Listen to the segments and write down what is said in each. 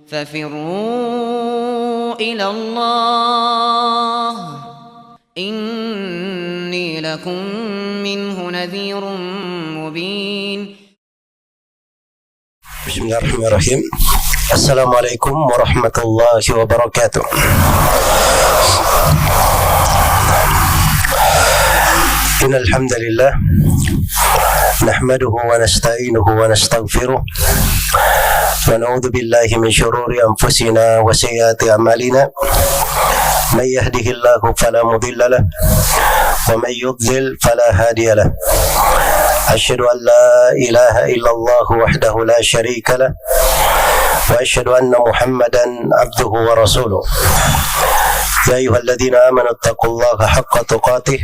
ففروا إلى الله إني لكم منه نذير مبين. بسم الله الرحمن الرحيم. السلام عليكم ورحمة الله وبركاته. إن الحمد لله نحمده ونستعينه ونستغفره ونعوذ بالله من شرور أنفسنا وسيئات أعمالنا من يهده الله فلا مضل له ومن يضلل فلا هادي له أشهد أن لا إله إلا الله وحده لا شريك له وأشهد أن محمدا عبده ورسوله. يا أيها الذين آمنوا اتقوا الله حق تقاته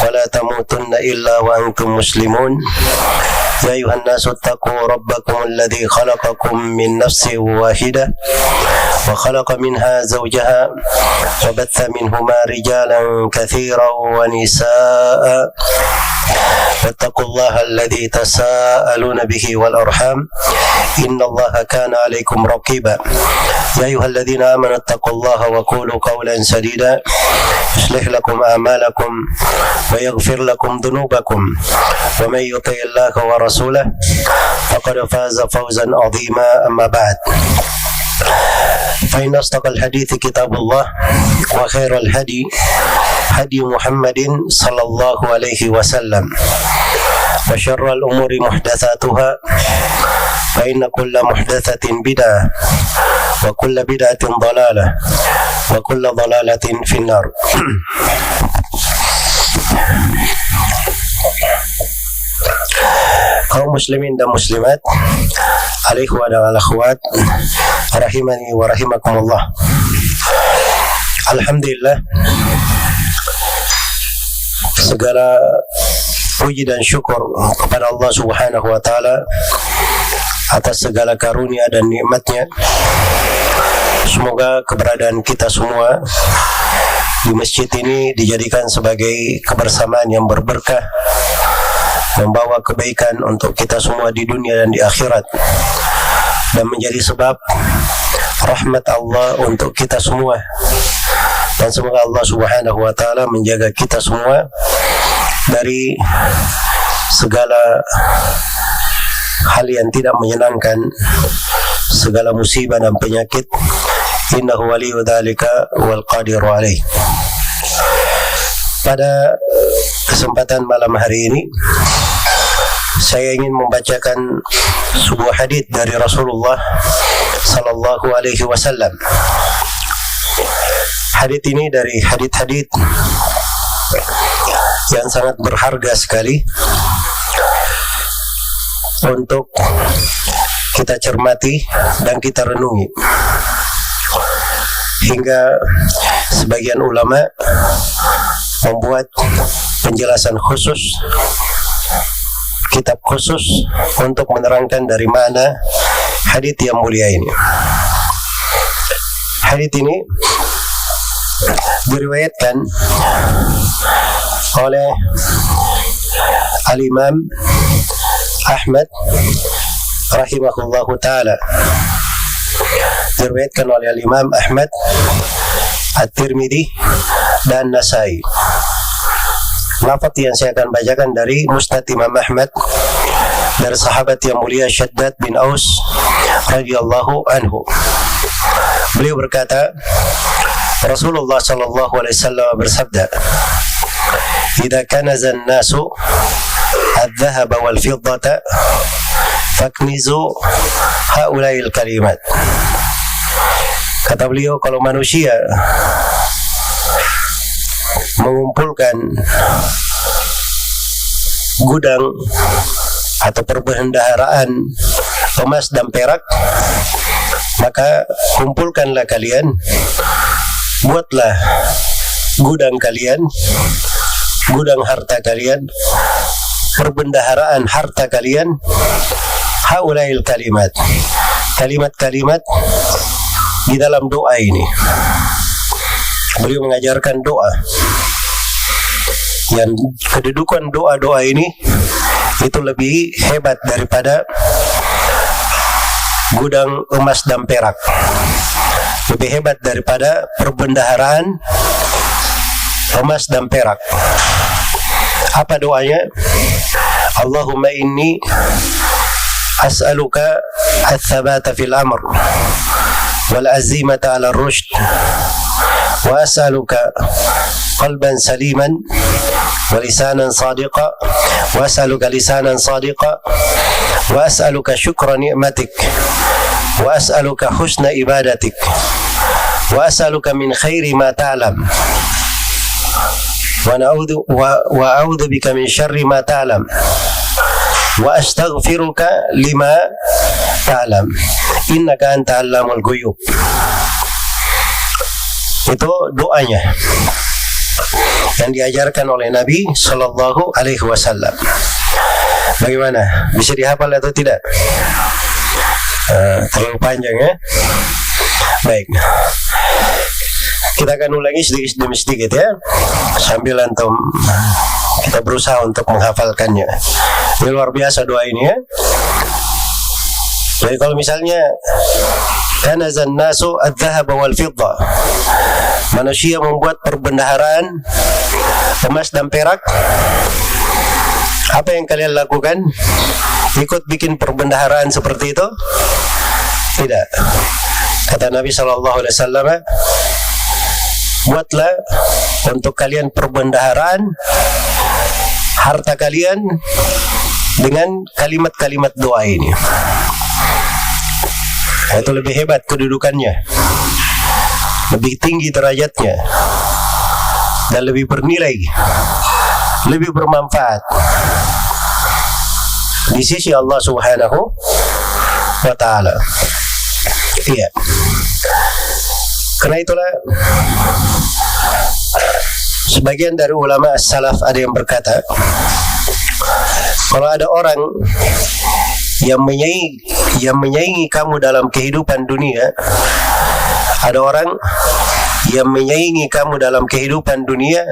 ولا تموتن إلا وأنتم مسلمون. يا أيها الناس اتقوا ربكم الذي خلقكم من نفس واحدة وخلق منها زوجها وبث منهما رجالا كثيرا ونساء واتقوا الله الذي تساءلون به والأرحام إن الله كان عليكم رقيبا. يا أيها الذين آمنوا اتقوا الله وقولوا قولا سديدا يصلح لكم أعمالكم ويغفر لكم ذنوبكم ومن يطع الله ورسوله فقد فاز فوزا عظيما. أما بعد فإن أصدق الحديث كتاب الله وخير الهدي هدي محمد صلى الله عليه وسلم وشر الأمور محدثاتها فإن كل محدثة بدعة وكل بدعة ضلالة وكل ضلالة في النار. Kaum muslimin dan muslimat, alikhwa dan alakhwat, rahimani wa rahimakumullah. Alhamdulillah, segala puji dan syukur kepada Allah Subhanahu wa taala atas segala karunia dan nikmatnya. Semoga keberadaan kita semua di masjid ini dijadikan sebagai kebersamaan yang berberkah, membawa kebaikan untuk kita semua di dunia dan di akhirat, dan menjadi sebab rahmat Allah untuk kita semua. Dan semoga Allah Subhanahu wa taala menjaga kita semua dari segala hal yang tidak menyenangkan, segala musibah dan penyakit. Innahu waliyyu dzalika wal qadiru alaih. Pada kesempatan malam hari ini saya ingin membacakan sebuah hadits dari Rasulullah sallallahu alaihi wasallam. Hadits ini dari hadits-hadits yang sangat berharga sekali untuk kita cermati dan kita renungi. Hingga sebagian ulama membuat penjelasan khusus, kitab khusus untuk menerangkan dari mana hadits yang mulia ini. Hadits ini diriwayatkan oleh Al-Imam Ahmad rahimahullahu ta'ala, diriwayatkan oleh Al-Imam Ahmad, At-Tirmidzi dan Nasai. Lafaz yang saya akan bacakan dari Musnad Imam Ahmad dari sahabat yang mulia Shaddad bin Aus radhiyallahu anhu. Beliau berkata, Rasulullah sallallahu alaihi wasallam bersabda, "Idza kanaza an-nasu adh-dhahaba wal fiddata faknizu haula'il kalimat." Kata beliau, kalau manusia mengumpulkan gudang atau perbendaharaan emas dan perak, maka kumpulkanlah kalian, buatlah gudang kalian, gudang harta kalian, perbendaharaan harta kalian, haulail kalimat, kalimat-kalimat di dalam doa ini. Beliau mengajarkan doa yang kedudukan doa-doa ini itu lebih hebat daripada gudang emas dan perak. Lebih hebat daripada perbendaharaan emas dan perak. Apa doanya? Allahumma inni as'aluka al-thabata fil amr wal azimata ala rushd wa as'aluka qalban saliman wa lisanan sadiqa wa as'aluka lisanan sadiqa wa as'aluka syukra ni'matik wa as'aluka husna ibadatik wa as'aluka min khairi ma ta'lam wa a'udzu bika min syarri ma ta'lam wa astaghfiruka lima ta'lam innaka anta allamul ghuyub. Itu doanya yang diajarkan oleh Nabi Sallallahu Alaihi Wasallam. Bagaimana? Bisa dihafal atau tidak? Terlalu panjang ya. Baik, kita akan ulangi sedikit demi sedikit ya, sambil antum kita berusaha untuk menghafalkannya. Ini luar biasa doa ini ya. Jadi kalau misalnya kanazan nasu adz-dzahab wal fidda, manusia membuat perbendaharaan emas dan perak, apa yang kalian lakukan? Ikut bikin perbendaharaan seperti itu? Tidak. Kata Nabi SAW, buatlah untuk kalian perbendaharaan harta kalian dengan kalimat-kalimat doa ini. Itu lebih hebat kedudukannya, lebih tinggi derajatnya, dan lebih bernilai, lebih bermanfaat di sisi Allah Subhanahu wa Ta'ala. Iya. Karena itulah sebagian dari ulama as-salaf ada yang berkata, kalau ada orang yang menyaingi kamu dalam kehidupan dunia, ada orang yang menyaingi kamu dalam kehidupan dunia,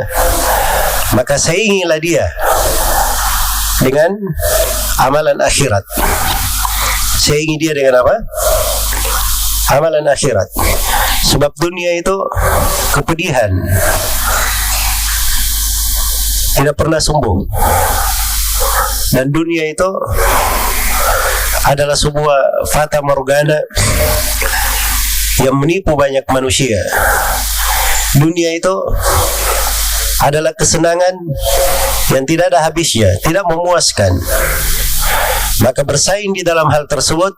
maka saingilah dia dengan amalan akhirat. Saingi dia dengan apa? Amalan akhirat. Sebab dunia itu kepedihan, tidak pernah sembuh. Dan dunia itu adalah sebuah fata morgana yang menipu banyak manusia. Dunia itu adalah kesenangan yang tidak ada habisnya, tidak memuaskan. Maka bersaing di dalam hal tersebut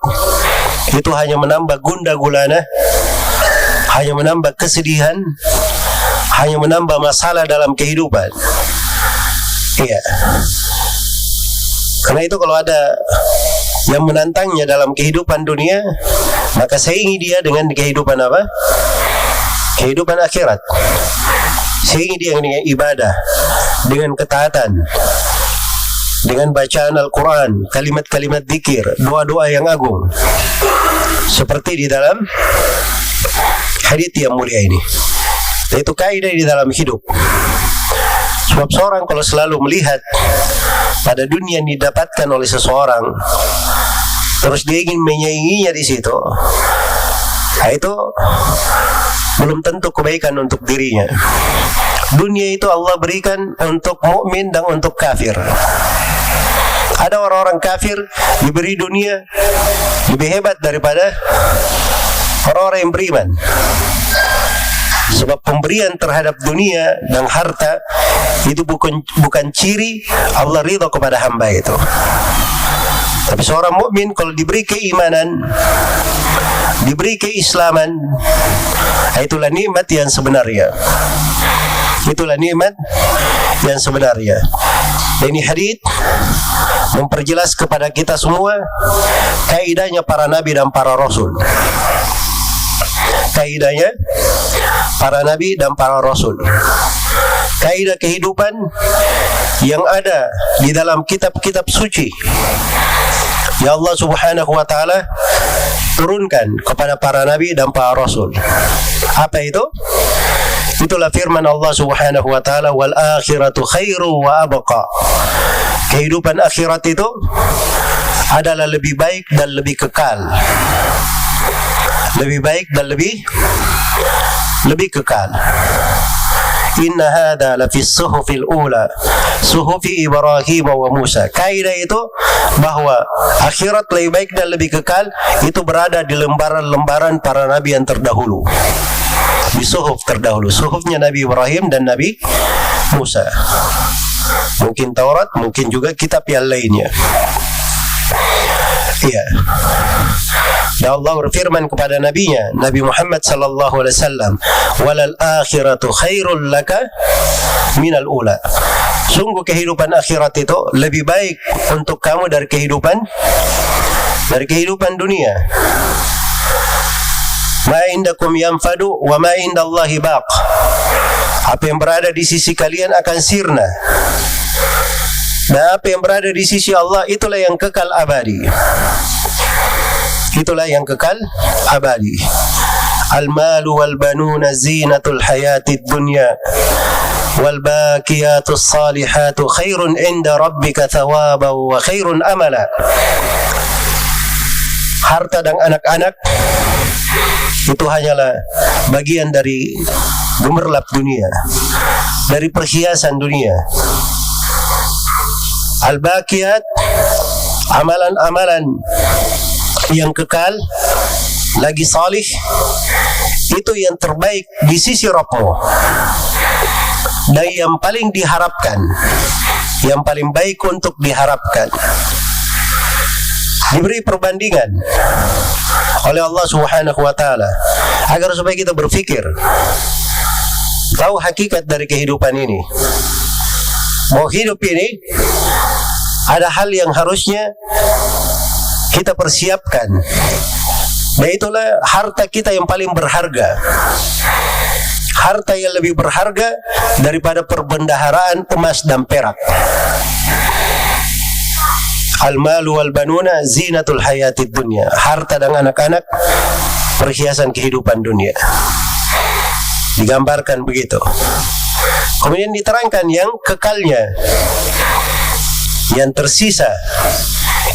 itu hanya menambah gundah gulana, hanya menambah kesedihan, hanya menambah masalah dalam kehidupan. Iya. Karena itu kalau ada yang menantangnya dalam kehidupan dunia, maka saingi dia dengan kehidupan apa? Kehidupan akhirat. Saingi dia dengan ibadah, dengan ketaatan, dengan bacaan Al-Quran, kalimat-kalimat zikir, doa-doa yang agung, seperti di dalam hadits yang mulia ini. Itu kaidah di dalam hidup. Sebab seorang kalau selalu melihat pada dunia yang didapatkan oleh seseorang, terus dia ingin menyainginya di situ, nah itu belum tentu kebaikan untuk dirinya. Dunia itu Allah berikan untuk mukmin dan untuk kafir. Ada orang-orang kafir diberi dunia lebih hebat daripada orang-orang yang beriman. Sebab pemberian terhadap dunia dan harta itu bukan ciri Allah ridha kepada hamba itu. Tapi seorang mukmin kalau diberi keimanan, diberi keislaman, itulah nikmat yang sebenarnya. Itulah nikmat yang sebenarnya. Dan ini hadits memperjelas kepada kita semua kaidahnya para nabi dan para rasul. Kaidahnya para nabi dan para rasul. Kaidah kehidupan yang ada di dalam kitab-kitab suci ya Allah Subhanahu wa Ta'ala turunkan kepada para nabi dan para rasul. Apa itu? Itulah firman Allah Subhanahu wa Ta'ala, wal akhiratu khairu wa abqa. Kehidupan akhirat itu adalah lebih baik dan lebih kekal. Lebih baik dan lebih kekal. Inna hadha lafi suhufil ula suhufi Ibrahim wa Musa. Kaidah itu bahwa akhirat lebih baik dan lebih kekal itu berada di lembaran-lembaran para nabi yang terdahulu. Di suhuf terdahulu, suhufnya Nabi Ibrahim dan Nabi Musa. Mungkin Taurat, mungkin juga kitab yang lainnya. Iya. Dan Allah berfirman kepada nabinya, Nabi Muhammad sallallahu alaihi wasallam, "Walal akhiratu khairul laka minal ula." Sungguh kehidupan akhirat itu lebih baik untuk kamu dari kehidupan dunia. Ma indakum yanfadu wa ma indallahi baq. Apa yang berada di sisi kalian akan sirna, dan apa yang berada di sisi Allah itulah yang kekal abadi. Itulah yang kekal abadi. Al-malu wal banuna zinatul hayatid dunya wal baqiyatus salihatu khairun inda rabbika thawaban wa khairun amala. Harta dan anak-anak itu hanyalah bagian dari gemerlap dunia, dari perhiasan dunia. Al-baqiyat, amalan-amalan yang kekal lagi salih, itu yang terbaik di sisi Rabbmu dan yang paling diharapkan, yang paling baik untuk diharapkan. Diberi perbandingan oleh Allah Subhanahu wa taala agar supaya kita berpikir, tahu hakikat dari kehidupan ini. Mau hidup ini ada hal yang harusnya kita persiapkan, dan itulah harta kita yang paling berharga. Harta yang lebih berharga daripada perbendaharaan emas dan perak. Al-malu wal banuna zinatul hayatid dunya. Harta dan anak-anak perhiasan kehidupan dunia. Digambarkan begitu. Kemudian diterangkan yang kekalnya, yang tersisa,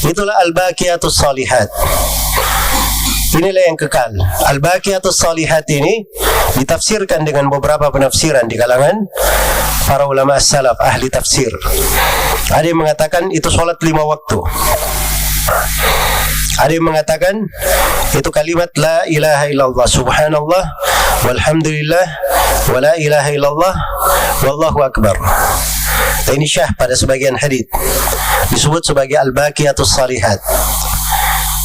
itulah al-baqiyatus salihat. Inilah yang kekal. Al-baqiyatus salihat ini ditafsirkan dengan beberapa penafsiran di kalangan para ulama salaf, ahli tafsir. Ada yang mengatakan itu solat 5 waktu. Ada yang mengatakan itu kalimat la ilaha illallah subhanallah walhamdulillah wa la ilaha illallah wallahu akbar. Dan ini syah pada sebagian hadits disebut sebagai al-baqiyatus salihat.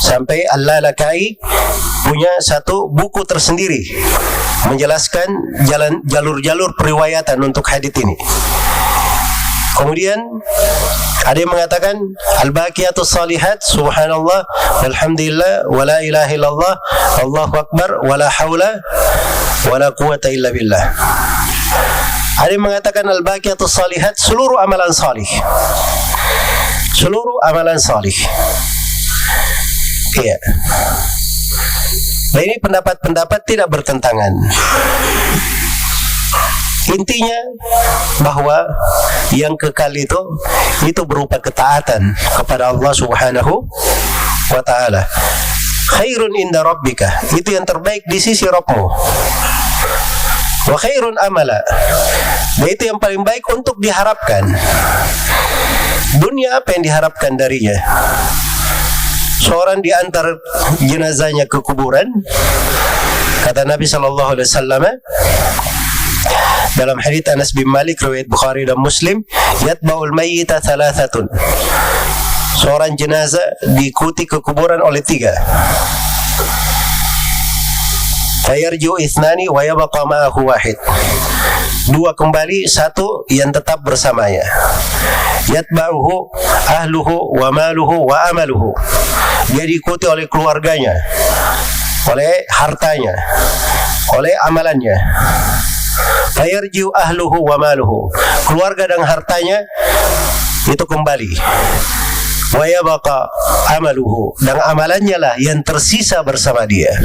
Sampai Al-Lalakai punya satu buku tersendiri menjelaskan jalur-jalur periwayatan untuk hadits ini. Kemudian ada yang mengatakan al-baqiyatus salihat subhanallah walhamdulillah wa la ilaha illallah wallahu akbar wa la haula wa la quwata illa billah. Ada yang mengatakan al-baqiyatus salihat seluruh amalan salih. Seluruh amalan salih. Iya. Nah, ini pendapat-pendapat tidak bertentangan. Intinya bahwa yang kekal itu berupa ketaatan kepada Allah Subhanahu wa taala. Khairun inda rabbika, itu yang terbaik di sisi Rabbmu. Wa khairun amala, dan itu yang paling baik untuk diharapkan. Dunia apa yang diharapkan darinya? Seorang diantar jenazahnya ke kuburan, kata Nabi sallallahu alaihi wasallam dalam hadits Anas bin Malik riwayat Bukhari dan Muslim, yatba'ul mayyita thalathatun. Seorang jenazah diikuti ke kuburan oleh 3. Fayarji'u ithnani wa yabqa ma'ahu wahid. 2 kembali, 1 yang tetap bersamanya. Yatba'uhu ahluhu wa maluhu wa amaluhu. Dia diikuti oleh keluarganya, oleh hartanya, oleh amalannya. Fayarji'u ahluhu wa maluhu. Keluarga dan hartanya itu kembali. Wa yabqa amaluhu, dan amalannya lah yang tersisa bersama dia.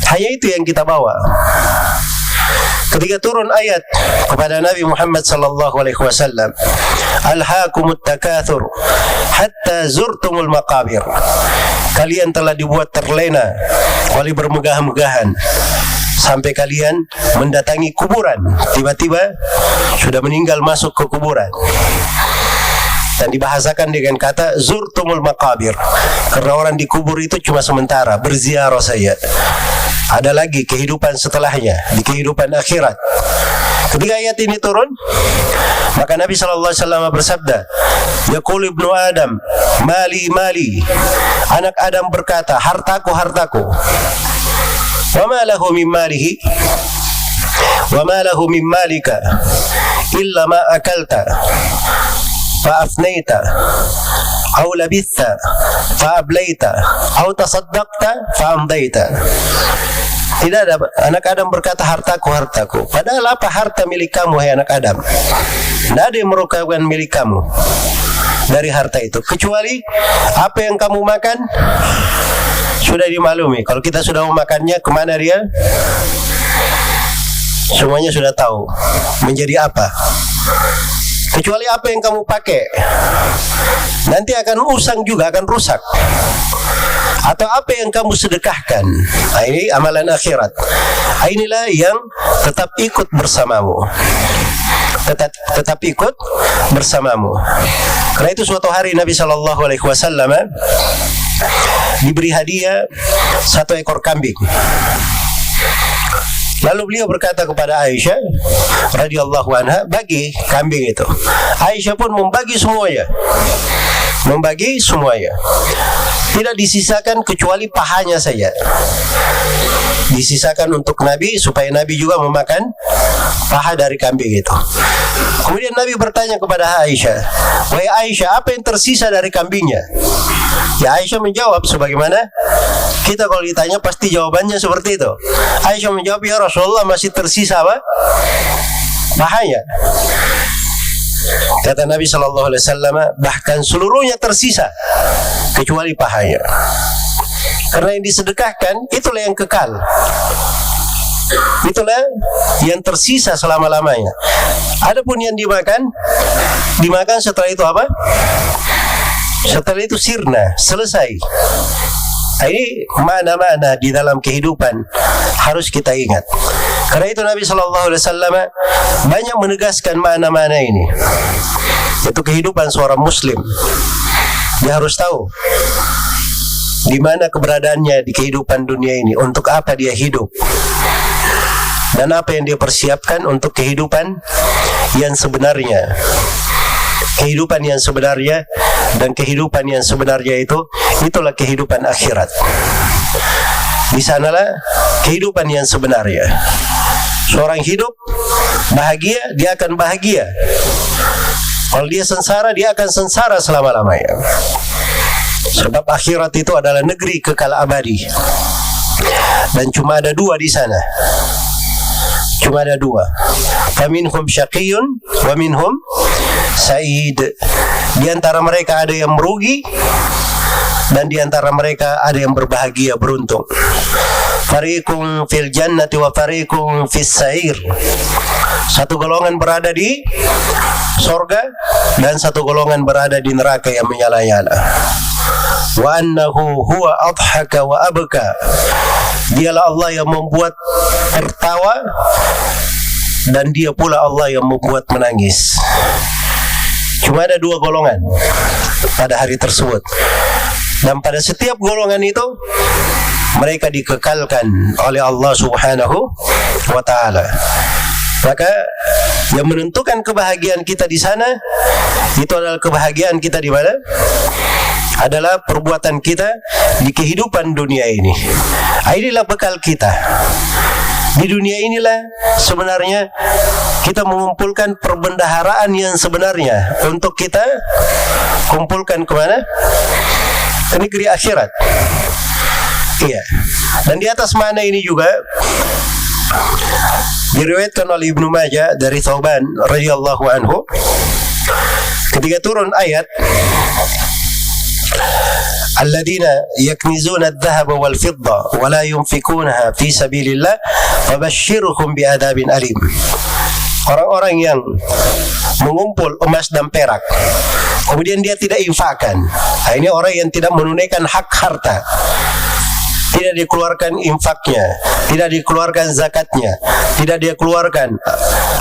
Hanya itu yang kita bawa. Ketika turun ayat kepada Nabi Muhammad sallallahu alaihi wasallam, alhaakumut takatsur hatta zurtumul maqabir. Kalian telah dibuat terlena oleh bermegah-megahan sampai kalian mendatangi kuburan. Tiba-tiba sudah meninggal masuk ke kuburan. Dan dibahasakan dengan kata zurtumul maqabir, karena orang di kubur itu cuma sementara, berziarah saja. Ada lagi kehidupan setelahnya, di kehidupan akhirat. Ketika ayat ini turun, maka Nabi SAW bersabda, yaqul ibnu Adam, mali mali. Anak Adam berkata, hartaku hartaku. Wa ma lahu min malihi wa ma lahu min malika illa ma akalta فأفنيت أو لبثت فأبليت أو تصدقت فأمضيت. Tidak ada. Anak Adam berkata, hartaku hartaku. Padahal apa harta milik kamu, hai anak Adam? Tidak ada yang merupakan milik kamu dari harta itu, kecuali apa yang kamu makan. Sudah dimaklumi, kalau kita sudah memakannya, kemana dia? Semuanya sudah tahu menjadi apa. Kecuali apa yang kamu pakai, nanti akan usang juga, akan rusak. Atau apa yang kamu sedekahkan. Nah, ini amalan akhirat. Inilah yang tetap ikut bersamamu, tetap ikut bersamamu. Karena itu suatu hari Nabi SAW diberi hadiah 1 ekor kambing. Lalu beliau berkata kepada Aisyah radhiyallahu anha, bagi kambing itu. Aisyah pun membagi semuanya. Tidak disisakan kecuali pahanya saja. Disisakan untuk Nabi, supaya Nabi juga memakan paha dari kambing itu. Kemudian Nabi bertanya kepada Aisyah, wahai Aisyah, apa yang tersisa dari kambingnya? Ya, Aisyah menjawab sebagaimana kita kalau ditanya pasti jawabannya seperti itu. Aisyah menjawab, ya Rasulullah, masih tersisa apa? Pahanya. Kata Nabi SAW, bahkan seluruhnya tersisa kecuali pahanya. Karena yang disedekahkan itulah yang kekal, itulah yang tersisa selama-lamanya. Adapun yang dimakan setelah itu apa? Setelah itu sirna, selesai. Ini mana-mana di dalam kehidupan harus kita ingat. Karena itu Nabi SAW banyak menegaskan mana-mana ini. Itu kehidupan seorang Muslim. Dia harus tahu di mana keberadaannya di kehidupan dunia ini, untuk apa dia hidup, dan apa yang dia persiapkan untuk kehidupan yang sebenarnya. Kehidupan yang sebenarnya, dan kehidupan yang sebenarnya itulah kehidupan akhirat. Di sanalah kehidupan yang sebenarnya. Seorang hidup bahagia, dia akan bahagia. Kalau dia sengsara, dia akan sengsara selama-lamanya. Sebab akhirat itu adalah negeri kekal abadi. Dan cuma ada 2 di sana. Cuma ada 2. Faminhum syaqiyun wa minhum sa'id. Di antara mereka ada yang merugi, dan di antara mereka ada yang berbahagia, beruntung. Fariqun fil jannati wa fariqun fis sa'ir. Satu golongan berada di surga, dan satu golongan berada di neraka yang menyala-nyala. Wa annahu huwa adhaka wa abka. Dialah Allah yang membuat tertawa, dan dia pula Allah yang membuat menangis. Cuma ada 2 golongan pada hari tersebut, dan pada setiap golongan itu mereka dikekalkan oleh Allah Subhanahu wa ta'ala. Maka yang menentukan kebahagiaan kita di sana, itu adalah kebahagiaan kita di mana? Adalah perbuatan kita di kehidupan dunia ini. Inilah bekal kita. Di dunia inilah sebenarnya kita mengumpulkan perbendaharaan yang sebenarnya, untuk kita kumpulkan kemana? Ke negeri akhirat. Iya. Dan di atas mana ini juga diriwayatkan oleh Ibnu Majah dari Thauban radhiyallahu anhu, ketika turun ayat alladzina yaknizuna adh-dhahaba wal fidda wa la yunfikunaha fi sabilillah fabashshirhum bi'adzabin alim. orang-orang yang mengumpul emas dan perak, kemudian dia tidak infakkan. Nah, ini orang yang tidak menunaikan hak harta. Tidak dikeluarkan infaknya, tidak dikeluarkan zakatnya, tidak dia keluarkan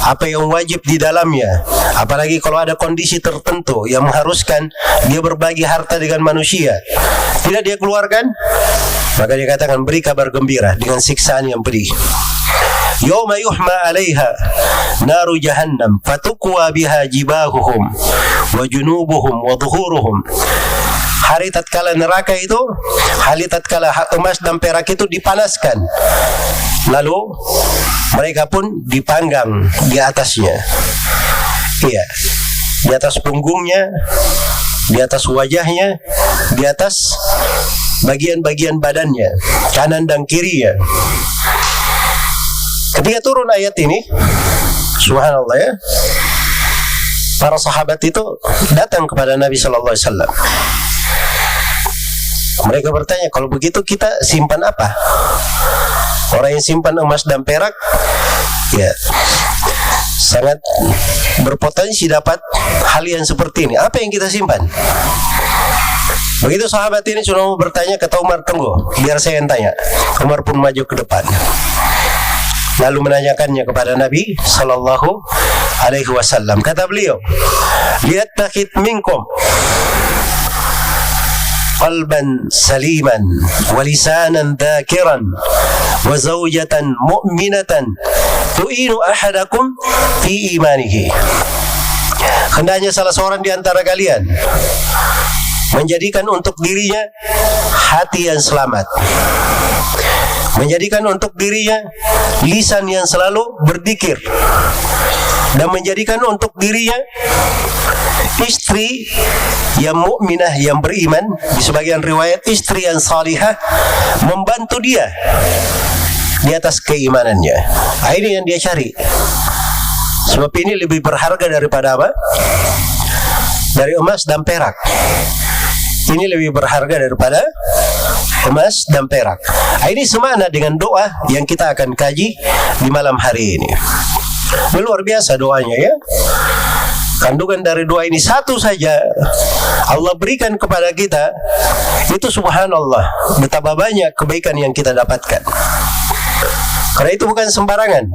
apa yang wajib di dalamnya. Apalagi kalau ada kondisi tertentu yang mengharuskan dia berbagi harta dengan manusia, tidak dia keluarkan, maka dia katakan beri kabar gembira dengan siksaan yang pedih. Yawma yuhma 'alaiha naru jahannam fatukwa biha jibahuhum wa junubuhum wa dhuhuruhum. Hari tatkala neraka itu, hari tatkala emas dan perak itu dipanaskan, lalu mereka pun dipanggang di atasnya. Iya, di atas punggungnya, di atas wajahnya, di atas bagian-bagian badannya, kanan dan kirinya. Ketika turun ayat ini, subhanallah ya, para sahabat itu datang kepada Nabi Sallallahu Alaihi Wasallam. Mereka bertanya, kalau begitu kita simpan apa? Orang yang simpan emas dan perak, ya sangat berpotensi dapat hal yang seperti ini. Apa yang kita simpan? Begitu sahabat ini sudah mau bertanya, kata Umar, tunggu, biar saya yang tanya. Umar pun maju ke depan, lalu menanyakannya kepada Nabi Sallallahu Alaihi Wasallam. Kata beliau, liyattakhid minkum qalban saliman wa lisanan dhakiran wa zawjatan mu'minatan tu'inu ahadakum fi imanihi. Hendaknya salah seorang di antara kalian menjadikan untuk dirinya hati yang selamat, menjadikan untuk dirinya lisan yang selalu berzikir, dan menjadikan untuk dirinya istri yang mukminah, yang beriman. Di sebagian riwayat istri yang salihah, membantu dia di atas keimanannya. Nah, ini yang dia cari. Sebab ini lebih berharga daripada apa? Dari emas dan perak. Ini lebih berharga daripada emas dan perak. Ini semakna dengan doa yang kita akan kaji di malam hari ini. Luar biasa doanya ya. Kandungan dari doa ini satu saja Allah berikan kepada kita, itu subhanallah, betapa banyak kebaikan yang kita dapatkan. Karena itu bukan sembarangan.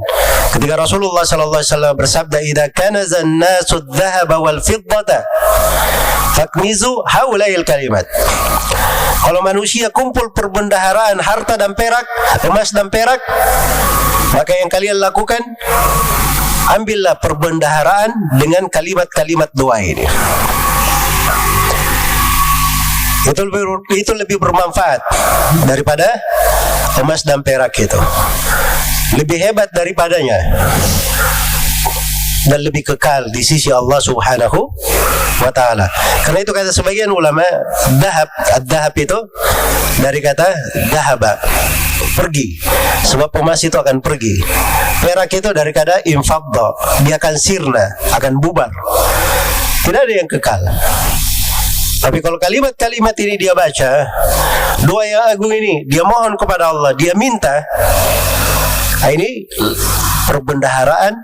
Ketika Rasulullah sallallahu alaihi wasallam bersabda, "Idza kanaza an-nasu adh-dhahaba wal fiddata faknizu haulail kalimat." Kalau manusia kumpul perbendaharaan harta dan perak, emas dan perak, maka yang kalian lakukan, ambillah perbendaharaan dengan kalimat-kalimat doa ini. Itu lebih bermanfaat daripada emas dan perak itu. Lebih hebat daripadanya dan lebih kekal di sisi Allah Subhanahu wa ta'ala. Karena itu kata sebagian ulama, ad-dahab itu dari kata dahaba, pergi. Sebab emas itu akan pergi. Perak itu dari kata infadda, dia akan sirna, akan bubar. Tidak ada yang kekal. Tapi kalau kalimat-kalimat ini dia baca, doa yang agung ini, dia mohon kepada Allah, dia minta, ini perbendaharaan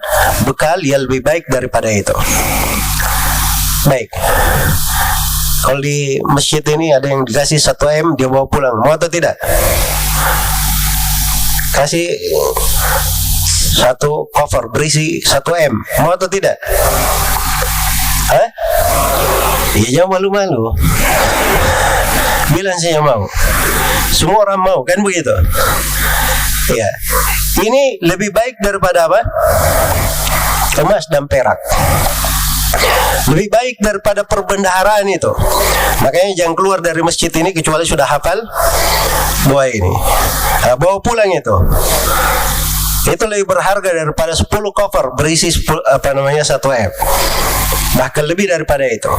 bekal yang lebih baik daripada itu. Baik. Kalau di masjid ini ada yang dikasih 1 M, dia bawa pulang, mau atau tidak? Kasih 1 cover berisi 1 M, mau atau tidak? Hah? Iya, jangan malu-malu. Bilang saya mau. Semua orang mau, kan begitu? Ya. Ini lebih baik daripada apa? Emas dan perak. Lebih baik daripada perbendaharaan itu. Makanya jangan keluar dari masjid ini kecuali sudah hafal doa ini. Nah, bawa pulang itu. Itu lebih berharga daripada 10 cover berisi 1 M. Bahkan lebih daripada itu.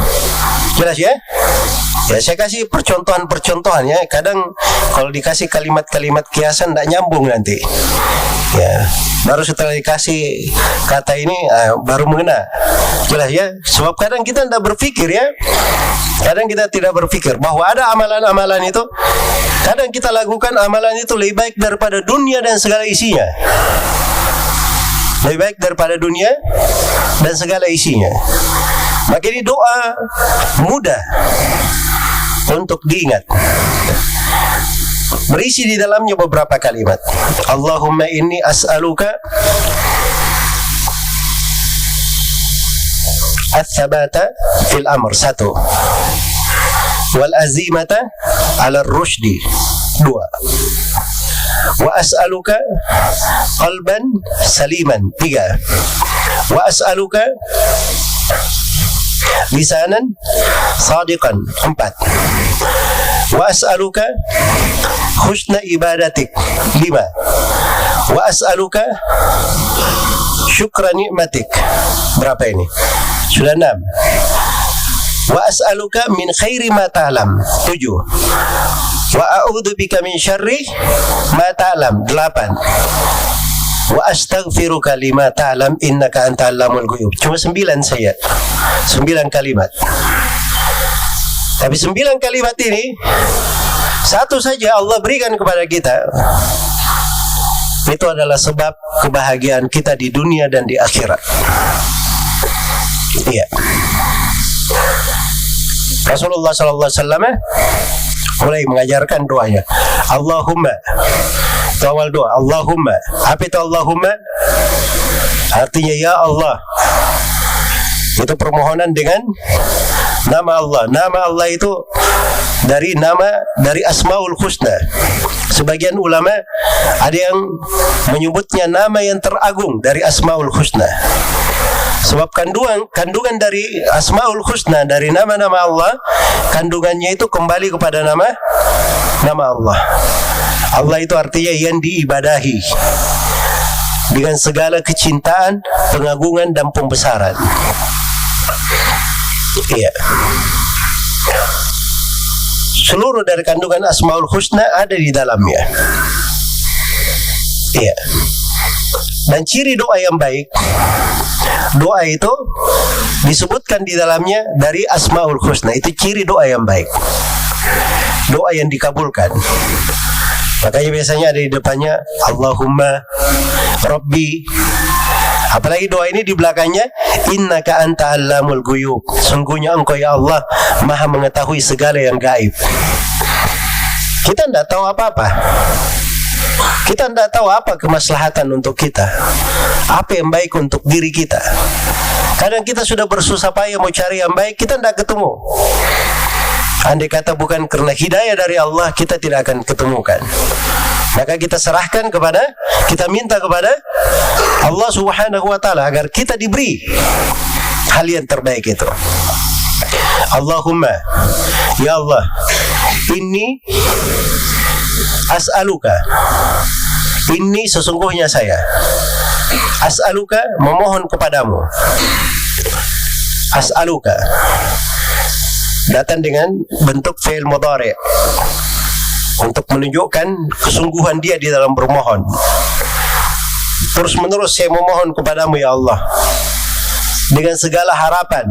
Jelas ya? Ya, saya kasih percontohan ya. Kadang kalau dikasih kalimat-kalimat kiasan tidak nyambung nanti. Ya, baru setelah dikasih kata ini baru mengena. Jelas ya? Sebab kadang kita tidak berpikir ya. Kadang kita tidak berpikir bahwa ada amalan-amalan itu. Kadang kita lakukan amalan itu lebih baik daripada dunia dan segala isinya. lebih baik daripada dunia dan segala isinya. Maka ini doa mudah untuk diingat. Berisi di dalamnya beberapa kalimat. Allahumma inni as'aluka ats-tsabata fil amr, 1. Wal azimata 'ala ar-rusydi, 2. Wa as'aluka qalban saliman, 3. Wa as'aluka lisanan sadiqan, 4. Wa as'aluka husna ibadatik, 5. Wa as'aluka syukra ni'matik, berapa ini? Sudah 6. Wa as'aluka min khairi ma ta'lam, 7. Wa a'udzu bika min syarri ma ta'lam, 8. Wa astaghfiruka lima ta'lam innaka anta allamul ghuyub. Cuma 9 saja, 9 kalimat. Tapi 9 kalimat ini satu saja Allah berikan kepada kita, itu adalah sebab kebahagiaan kita di dunia dan di akhirat. Iya. Rasulullah sallallahu alaihi wasallam mulai mengajarkan doanya. Allahumma, itu awal doa. Allahumma, apa itu Allahumma? Artinya ya Allah. Itu permohonan dengan nama Allah. Nama Allah itu dari Asmaul Husna. Sebagian ulama ada yang menyebutnya nama yang teragung dari Asmaul Husna. Sebab kandungan dari Asmaul Husna, dari nama-nama Allah, kandungannya itu kembali kepada nama Allah. Allah itu artinya yang diibadahi dengan segala kecintaan, pengagungan dan pembesaran. Iya. Seluruh dari kandungan Asmaul Husna ada di dalamnya. Iya. Dan ciri doa yang baik, doa itu disebutkan di dalamnya dari Asmaul Husna. Itu ciri doa yang baik, doa yang dikabulkan. Makanya biasanya ada di depannya Allahumma Rabbi. Apalagi doa ini di belakangnya innaka anta allamul ghuyub. Sungguhnya engkau ya Allah maha mengetahui segala yang gaib. Kita tidak tahu apa-apa. Kita tidak tahu apa kemaslahatan untuk kita, apa yang baik untuk diri kita. Kadang kita sudah bersusah payah mau cari yang baik, kita tidak ketemu. Andai kata bukan karena hidayah dari Allah, kita tidak akan ketemukan. Maka kita serahkan kita minta kepada Allah Subhanahu wa ta'ala agar kita diberi hal yang terbaik itu. Allahumma, ya Allah, inni as'aluka, ini sesungguhnya saya, as'aluka, memohon kepadamu. As'aluka datang dengan bentuk fi'il mudhari' untuk menunjukkan kesungguhan dia di dalam bermohon. Terus menerus saya memohon kepadamu ya Allah dengan segala harapan,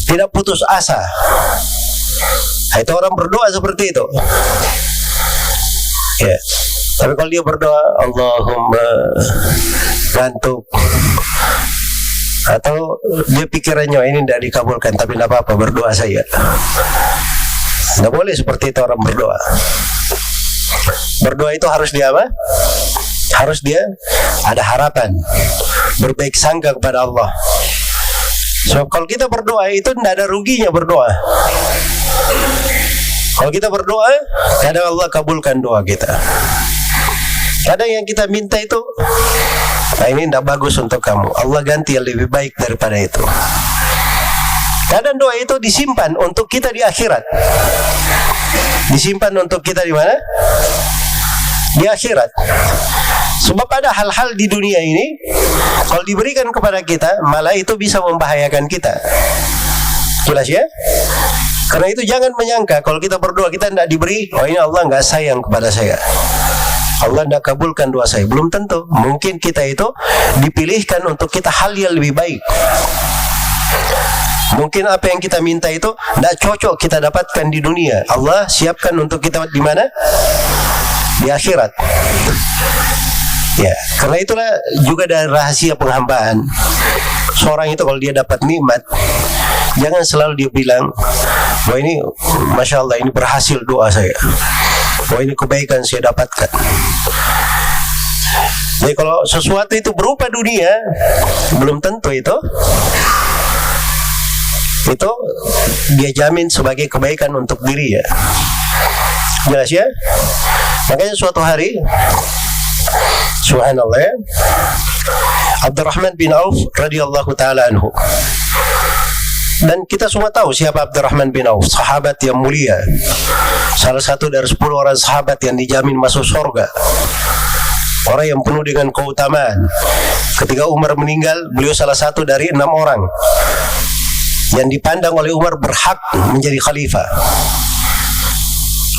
tidak putus asa. Itu orang berdoa seperti itu. Ya. Tapi kalau dia berdoa Allahumma ngantuk, atau dia pikirannya ini tidak dikabulkan, tapi tidak apa-apa, berdoa saya. Tidak boleh seperti itu orang berdoa. Berdoa itu harus dia apa? Harus dia ada harapan, berbaik sangka kepada Allah. Sebab kalau kita berdoa itu tidak ada ruginya berdoa. Kalau kita berdoa, kadang Allah kabulkan doa kita. Kadang yang kita minta itu, nah ini tidak bagus untuk kamu, Allah ganti yang lebih baik daripada itu. Kadang doa itu disimpan untuk kita di akhirat. Disimpan untuk kita di mana? Di akhirat. Sebab ada hal-hal di dunia ini, kalau diberikan kepada kita, malah itu bisa membahayakan kita. Jelas ya? Karena itu jangan menyangka kalau kita berdoa kita tidak diberi, oh ini Allah nggak sayang kepada saya, Allah tidak kabulkan doa saya. Belum tentu. Mungkin kita itu dipilihkan untuk kita hal yang lebih baik. Mungkin apa yang kita minta itu tidak cocok kita dapatkan di dunia, Allah siapkan untuk kita di mana? Di akhirat. Ya, karena itulah juga dari rahasia penghambaan. Seorang itu kalau dia dapat nikmat, jangan selalu dia bilang, wah ini Masya Allah, ini berhasil doa saya, wah ini kebaikan saya dapatkan. Jadi kalau sesuatu itu berupa dunia, belum tentu itu dia jamin sebagai kebaikan untuk diri ya. Jelas ya? Makanya suatu hari, subhanallah ya, Abdurrahman bin Auf radhiyallahu taala anhu. Dan kita semua tahu siapa Abdurrahman bin Auf, sahabat yang mulia, salah satu dari 10 orang sahabat yang dijamin masuk surga, orang yang penuh dengan keutamaan. Ketika Umar meninggal, beliau salah satu dari 6 orang yang dipandang oleh Umar berhak menjadi khalifah.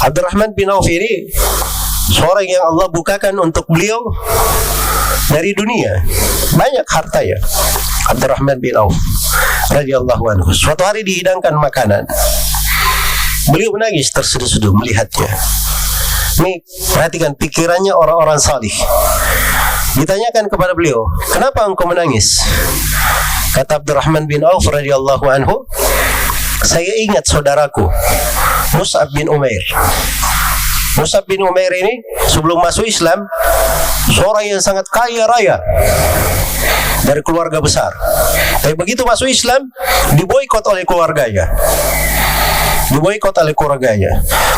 Abdurrahman bin Auf ini seorang yang Allah bukakan untuk beliau dari dunia banyak harta ya. Abdurrahman bin Auf radhiyallahu anhu, suatu hari dihidangkan makanan, beliau menangis terseduh-seduh melihatnya. Ini perhatikan pikirannya orang-orang salih. Ditanyakan kepada beliau, kenapa engkau menangis? Kata Abdurrahman bin Auf radhiyallahu anhu, saya ingat saudaraku Mus'ab bin Umair. Mus'ab bin Umair ini sebelum masuk Islam seorang yang sangat kaya raya dari keluarga besar. Tapi begitu masuk Islam diboikot oleh keluarganya.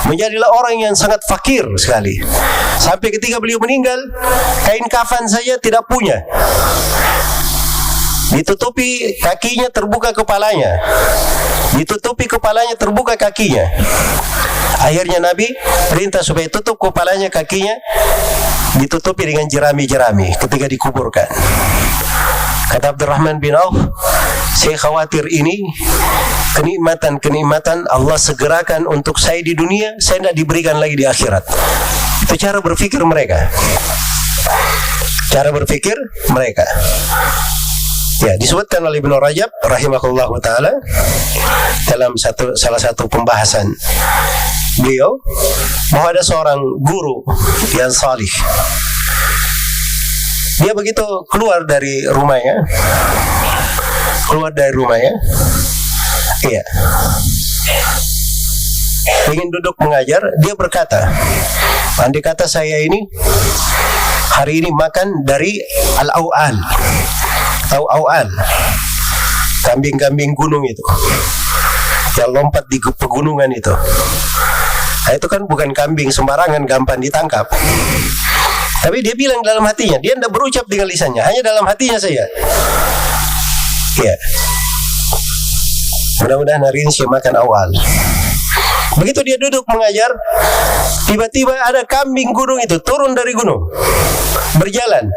Menjadilah orang yang sangat fakir sekali. Sampai ketika beliau meninggal, kain kafan saja tidak punya. Ditutupi kakinya, terbuka kepalanya. Ditutupi kepalanya, terbuka kakinya. Akhirnya Nabi perintah supaya tutup kepalanya, kakinya ditutupi dengan jerami-jerami ketika dikuburkan. Kata Abdurrahman bin Auf, saya khawatir ini kenikmatan Allah segerakan untuk saya di dunia, saya tidak diberikan lagi di akhirat. Itu cara berpikir mereka. Ya, disebutkan oleh Ibnu Rajab rahimahullah taala dalam salah satu pembahasan beliau bahwa ada seorang guru yang salih. Dia begitu keluar dari rumahnya, iya, ingin duduk mengajar. Dia berkata, andai kata saya ini hari ini makan dari al-awal. Tahu awal? Kambing-kambing gunung itu yang lompat di pegunungan itu. Nah, itu kan bukan kambing sembarangan, gampang ditangkap. Tapi dia bilang dalam hatinya, dia tidak berucap dengan lisannya, hanya dalam hatinya saja. Ya, mudah-mudahan hari ini saya makan awal. Begitu dia duduk mengajar, tiba-tiba ada kambing gunung itu turun dari gunung, berjalan,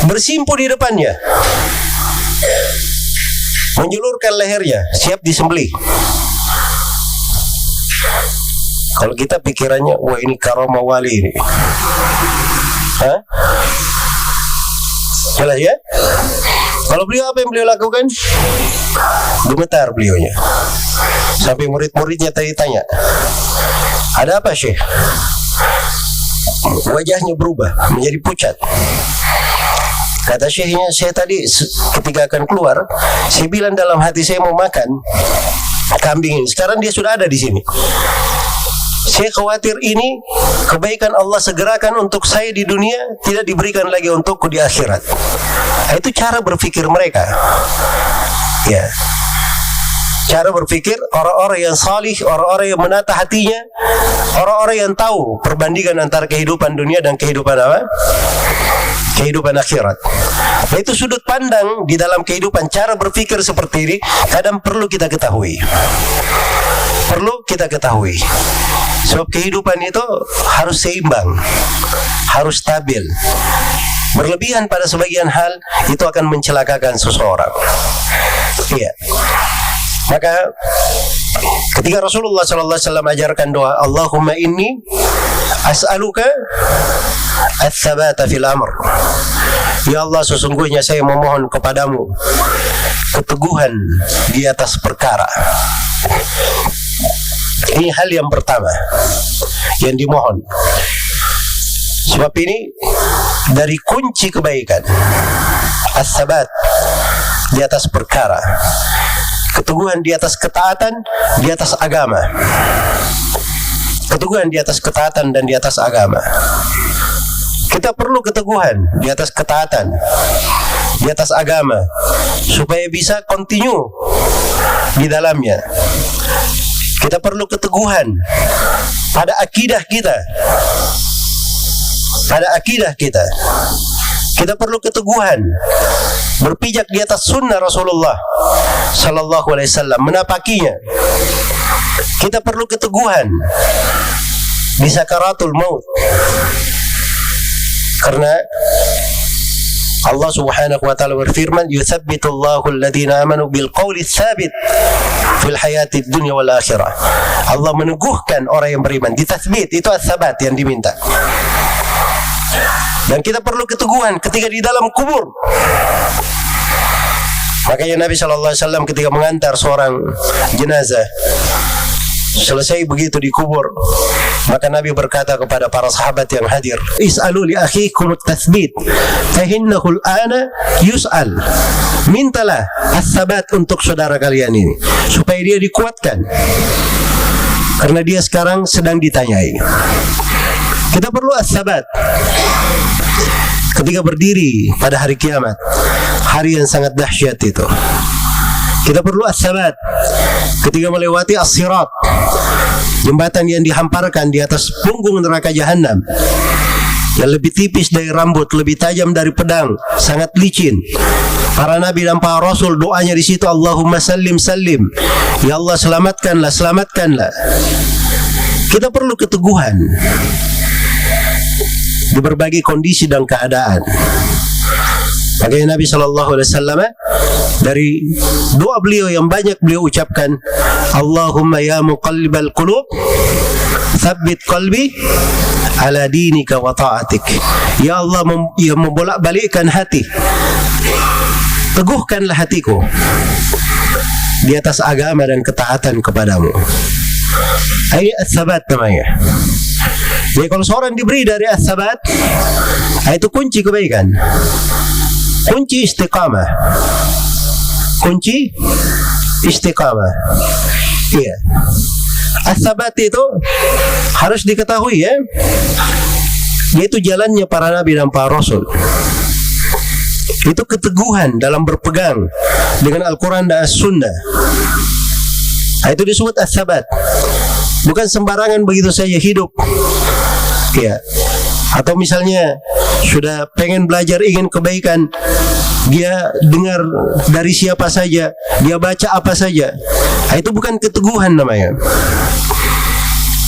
bersimpu di depannya, menjulurkan lehernya, siap disembelih. Kalau kita pikirannya, wah ini karomah wali ini. Hah? Jelas ya? Kalau beliau, apa yang beliau lakukan? Gemetar beliaunya. Sampai murid-muridnya tadi tanya, ada apa Syekh? Wajahnya berubah menjadi pucat. Kata Syekhnya, saya tadi ketika akan keluar, saya bilang dalam hati saya mau makan kambing ini. Sekarang dia sudah ada di sini. Saya khawatir ini kebaikan Allah segerakan untuk saya di dunia, tidak diberikan lagi untukku di akhirat. Nah, itu cara berpikir mereka. Ya, cara berpikir orang-orang yang salih, orang-orang yang menata hatinya, orang-orang yang tahu perbandingan antara kehidupan dunia dan kehidupan apa? Kehidupan akhirat. Nah, itu sudut pandang di dalam kehidupan, cara berpikir seperti ini kadang perlu kita ketahui. Sebab kehidupan itu harus seimbang, harus stabil. Berlebihan pada sebagian hal itu akan mencelakakan seseorang. Iya. Maka ketika Rasulullah SAW ajarkan doa, Allahumma inni as'aluka ats-tsabata fil amr. Ya Allah, sesungguhnya saya memohon kepadamu keteguhan di atas perkara. Ini hal yang pertama yang dimohon. Sebab ini dari kunci kebaikan, as-sabat di atas perkara, keteguhan di atas ketaatan, di atas agama. Keteguhan di atas ketaatan dan di atas agama. Kita perlu keteguhan di atas ketaatan, di atas agama, supaya bisa continue di dalamnya. Kita perlu keteguhan pada akidah kita. Pada akidah kita. Kita perlu keteguhan berpijak di atas sunnah Rasulullah sallallahu alaihi wasallam, menapakinya. Kita perlu keteguhan di sakaratul maut. Karena Allah Subhanahu wa taala berfirman, "Yutsabbitullahu alladhina amanu bil qawli tsabit fil hayatid dunya wal akhirah." Allah meneguhkan orang yang beriman, ditatsbit, itu as-sabat yang diminta. Dan kita perlu keteguhan ketika di dalam kubur. Makanya Nabi sallallahu alaihi wasallam ketika mengantar seorang jenazah, selesai begitu dikubur, maka Nabi berkata kepada para sahabat yang hadir, "Is'alu li akhikum at-tathbit, fa innahu al-ana yus'al." Mintalah as-sabat untuk saudara kalian ini, supaya dia dikuatkan. Karena dia sekarang sedang ditanyai. Kita perlu as-sabat ketika berdiri pada hari kiamat, hari yang sangat dahsyat itu. Kita perlu as-sabat ketika melewati as-sirat, jembatan yang dihamparkan di atas punggung neraka jahanam, yang lebih tipis dari rambut, lebih tajam dari pedang, sangat licin. Para nabi dan para rasul doanya di situ, Allahumma sallim sallim, ya Allah selamatkanlah, selamatkanlah. Kita perlu keteguhan di berbagai kondisi dan keadaan. Makanya Nabi SAW dari doa beliau yang banyak beliau ucapkan, Allahumma ya muqallibal qulub tsabbit qalbi ala dinika wa ta'atik. Ya Allah yang membolak-balikkan hati, teguhkanlah hatiku di atas agama dan ketaatan kepadamu. Ini as-sabat namanya. Jadi kalau seorang diberi dari as-sabat, itu kunci kebaikan, kunci istiqamah, kunci istiqamah. Iya. As-sabat itu harus diketahui ya, yaitu jalannya para nabi dan para rasul. Itu keteguhan dalam berpegang dengan Al-Quran dan As-Sunnah. Itu disebut as-sabat. Bukan sembarangan begitu saja hidup. Ya. Atau misalnya sudah pengen belajar, ingin kebaikan, dia dengar dari siapa saja, dia baca apa saja. Itu bukan keteguhan namanya.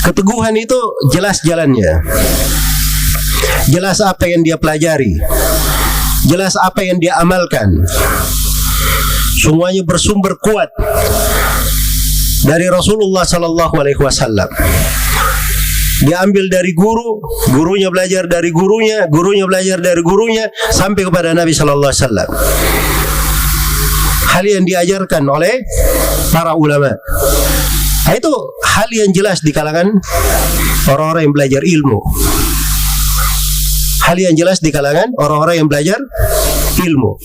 Keteguhan itu jelas jalannya, jelas apa yang dia pelajari, jelas apa yang dia amalkan. Semuanya bersumber kuat dari Rasulullah sallallahu alaihi wasallam. Dia ambil dari guru, gurunya belajar dari gurunya, gurunya belajar dari gurunya, sampai kepada Nabi sallallahu alaihi wasallam. Hal yang diajarkan oleh para ulama. Itu hal yang jelas di kalangan orang-orang yang belajar ilmu. Hal yang jelas di kalangan orang-orang yang belajar ilmu.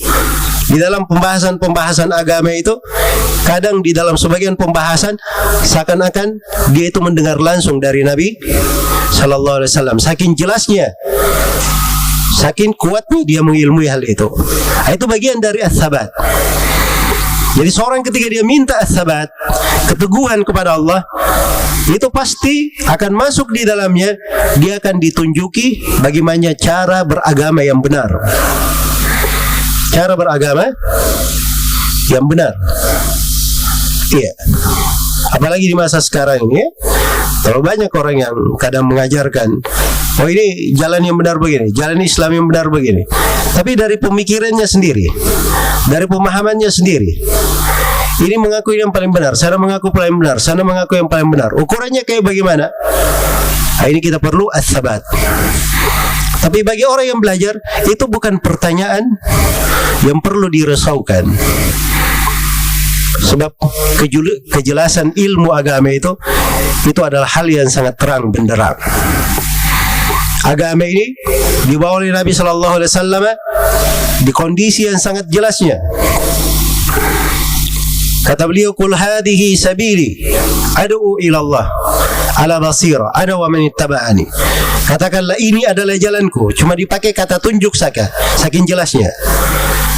Di dalam pembahasan-pembahasan agama itu, kadang di dalam sebagian pembahasan seakan-akan dia itu mendengar langsung dari Nabi sallallahu alaihi wasallam. Saking jelasnya, saking kuatnya dia mengilmui hal itu. Itu bagian dari as-sabat. Jadi seorang ketika dia minta as-sabat, keteguhan kepada Allah, itu pasti akan masuk di dalamnya. Dia akan ditunjuki bagaimana cara beragama yang benar, cara beragama yang benar. Iya. Apalagi di masa sekarang ini, terlalu banyak orang yang kadang mengajarkan, oh ini jalan yang benar begini, jalan Islam yang benar begini, tapi dari pemikirannya sendiri, dari pemahamannya sendiri. Ini mengaku yang paling benar, sana mengaku paling benar, sana mengaku yang paling benar. Ukurannya kayak bagaimana? Ini kita perlu as-sabat. Tapi bagi orang yang belajar, itu bukan pertanyaan yang perlu dirisaukan. Sebab kejelasan ilmu agama itu adalah hal yang sangat terang benderang. Agama ini dibawa oleh Nabi Sallallahu Alaihi Wasallam di kondisi yang sangat jelasnya. Kata beliau, "Qul hadhihi sabili ad'u ila Allah ala basira ana wa man ittaba'ani." Katakanlah, ini adalah jalanku. Cuma dipakai kata tunjuk saking jelasnya.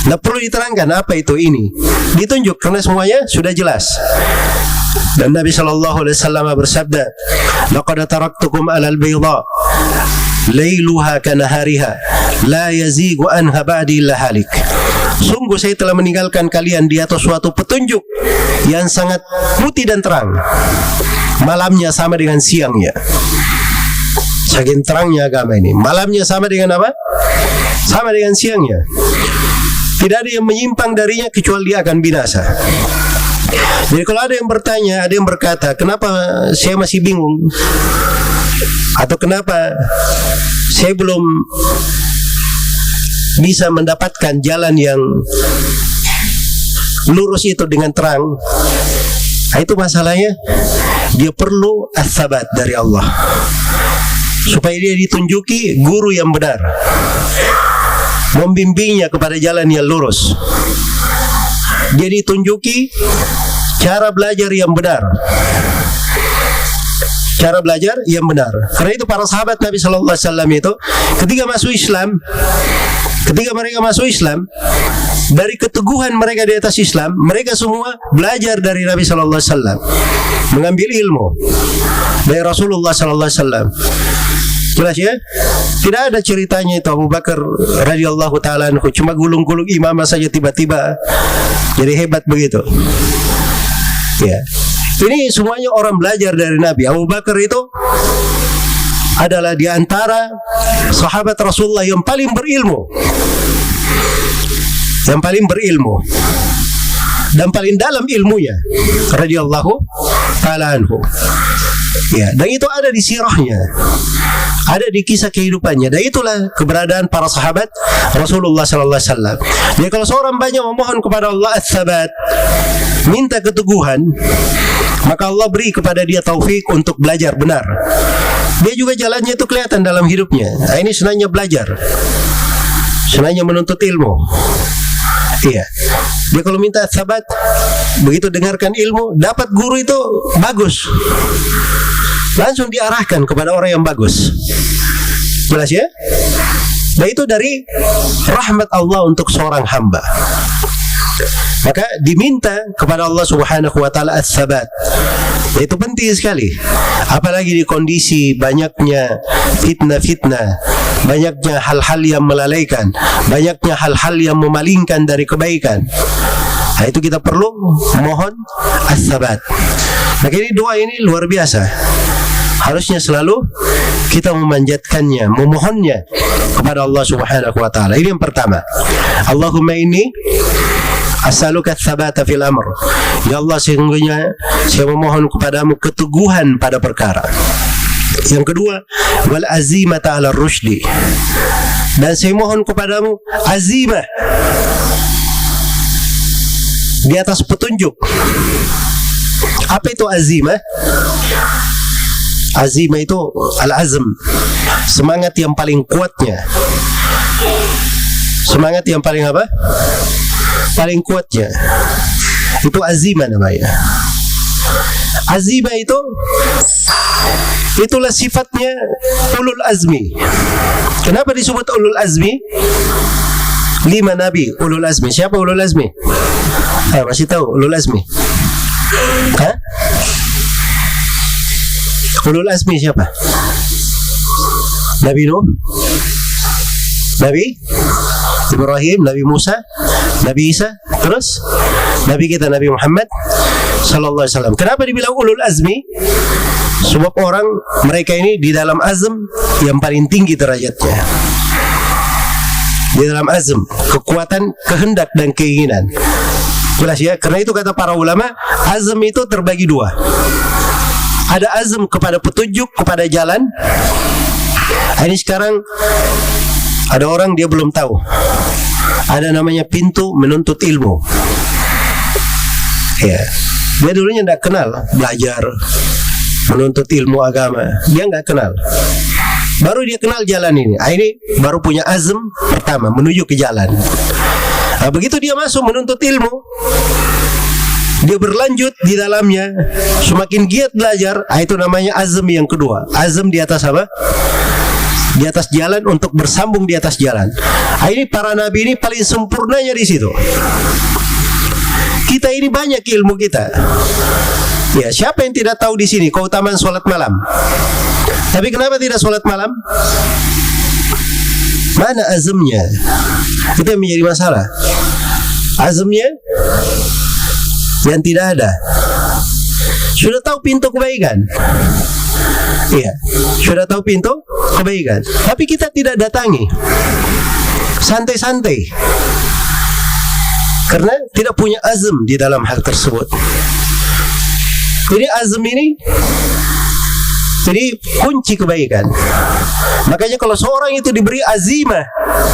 Tidak perlu diterangkan apa itu ini. Ditunjuk karena semuanya sudah jelas. Dan Nabi Sallallahu Alaihi Wasallam bersabda, "Laqad taraktukum 'alal bayda lailuha kanahariha la yazigu anha ba'di illa halik." Sungguh saya telah meninggalkan kalian di atas suatu petunjuk yang sangat putih dan terang. Malamnya sama dengan siangnya. Saking terangnya agama ini. Malamnya sama dengan apa? Sama dengan siangnya. Tidak ada yang menyimpang darinya kecuali dia akan binasa. Jadi kalau ada yang bertanya, ada yang berkata, kenapa saya masih bingung? Atau kenapa saya belum bisa mendapatkan jalan yang lurus itu dengan terang? Nah, itu masalahnya. Dia perlu as-sabat dari Allah, supaya dia ditunjuki guru yang benar, membimbingnya kepada jalan yang lurus. Dia ditunjuki cara belajar yang benar, cara belajar yang benar. Karena itu para sahabat Nabi Sallallahu Alaihi Wasallam itu ketika mereka masuk Islam, dari keteguhan mereka di atas Islam, mereka semua belajar dari Nabi Sallallahu Alaihi Wasallam, mengambil ilmu dari Rasulullah Sallallahu Alaihi Wasallam. Jelas ya? Tidak ada ceritanya itu Abu Bakar radhiyallahu taala anhu cuma gulung-gulung imamah saja tiba-tiba jadi hebat begitu. Ya. Ini semuanya orang belajar dari Nabi. Abu Bakar itu adalah di antara sahabat Rasulullah yang paling berilmu. Yang paling berilmu dan paling dalam ilmunya radhiyallahu taala anhu. Ya, dan itu ada di sirahnya, ada di kisah kehidupannya, dan itulah keberadaan para sahabat Rasulullah Sallallahu Alaihi Wasallam. Jadi kalau seorang banyak memohon kepada Allah as-sabat, minta keteguhan, maka Allah beri kepada dia taufik untuk belajar benar. Dia juga jalannya itu kelihatan dalam hidupnya. Nah, ini senangnya belajar, senangnya menuntut ilmu. Iya. Dia kalau minta sabat, begitu dengarkan ilmu, dapat guru itu bagus, langsung diarahkan kepada orang yang bagus. Jelas ya? Dan itu dari rahmat Allah untuk seorang hamba. Maka diminta kepada Allah Subhanahu wa taala as-sabat. Itu penting sekali. Apalagi di kondisi banyaknya fitnah-fitnah, banyaknya hal-hal yang melalaikan, banyaknya hal-hal yang memalingkan dari kebaikan. Nah, itu kita perlu mohon as-sabat. Maka ini doa ini luar biasa. Harusnya selalu kita memanjatkannya, memohonnya kepada Allah Subhanahu wa taala. Ini yang pertama. Allahumma inni as'aluka ats-tsabata fil amr. Ya Allah, sesungguhnya saya memohon kepadamu keteguhan pada perkara. Yang kedua, wal azimata 'ala rusydi. Dan saya mohon kepadamu azimah, di atas petunjuk. Apa itu azimah? Azimah itu al-azm, semangat yang paling kuatnya. Semangat yang paling apa? Paling kuatnya. Itu azimah namanya. Azimah itu, itulah sifatnya ulul azmi. Kenapa disebut ulul azmi? 5 nabi ulul azmi. Siapa ulul azmi? Masih tahu ulul azmi? Hah? Ulul azmi siapa? Nabi Nuh, Nabi Ibrahim, Nabi Musa, Nabi Isa, terus Nabi kita Nabi Muhammad Sallallahu Alaihi Wasallam. Kenapa dibilang ulul azmi? Sebab orang mereka ini di dalam azm yang paling tinggi derajatnya. Di dalam azm, kekuatan, kehendak dan keinginan. Jelas ya? Karena itu kata para ulama, azm itu terbagi 2. Ada azm kepada petunjuk, kepada jalan. Ini sekarang ada orang dia belum tahu. Ada namanya pintu menuntut ilmu. Ya, dia dulunya tidak kenal belajar, menuntut ilmu agama. Dia nggak kenal. baru dia kenal jalan ini. Ini baru punya azm pertama menuju ke jalan. Begitu dia masuk menuntut ilmu, dia berlanjut di dalamnya, semakin giat belajar, itu namanya azm yang kedua. Azm di atas apa? Di atas jalan, untuk bersambung di atas jalan. Ini para nabi ini paling sempurnanya di situ. Kita ini banyak ilmu kita. Ya, siapa yang tidak tahu di sini keutamaan sholat malam? Tapi kenapa tidak sholat malam? Mana azmnya? Itu yang menjadi masalah. Azmnya yang tidak ada. Sudah tahu pintu kebaikan. Iya, sudah tahu pintu kebaikan, tapi kita tidak datangi. Santai-santai. Karena tidak punya azm di dalam hal tersebut. Jadi azm ini jadi kunci kebaikan. Makanya kalau seorang itu diberi azimah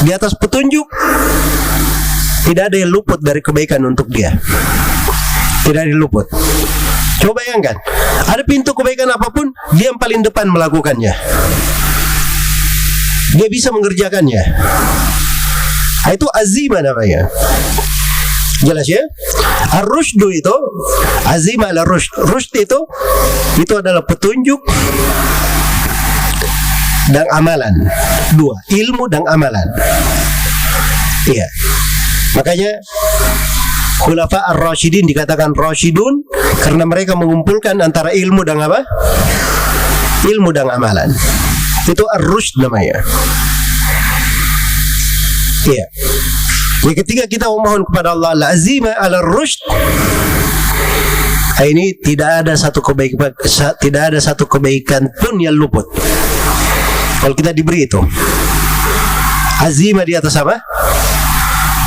di atas petunjuk, tidak ada yang luput dari kebaikan untuk dia. Tidak ada yang luput. Coba bayangkan, ada pintu kebaikan apapun, dia yang paling depan melakukannya. Dia bisa mengerjakannya. Itu azimah namanya. Jelas ya? Ar-rusydu itu azimah al-rusyd. Rusyd itu adalah petunjuk dan amalan. Dua, ilmu dan amalan. Iya. Makanya Khulafa ar-Rasyidin dikatakan Rasyidun karena mereka mengumpulkan antara ilmu dan apa? Ilmu dan amalan. Itu ar-rusyd namanya. Iya. Jadi ketika kita memohon kepada Allah al-azimah ala-rusyd, ini tidak ada satu kebaikan pun yang luput. Kalau kita diberi itu azimah di atas apa?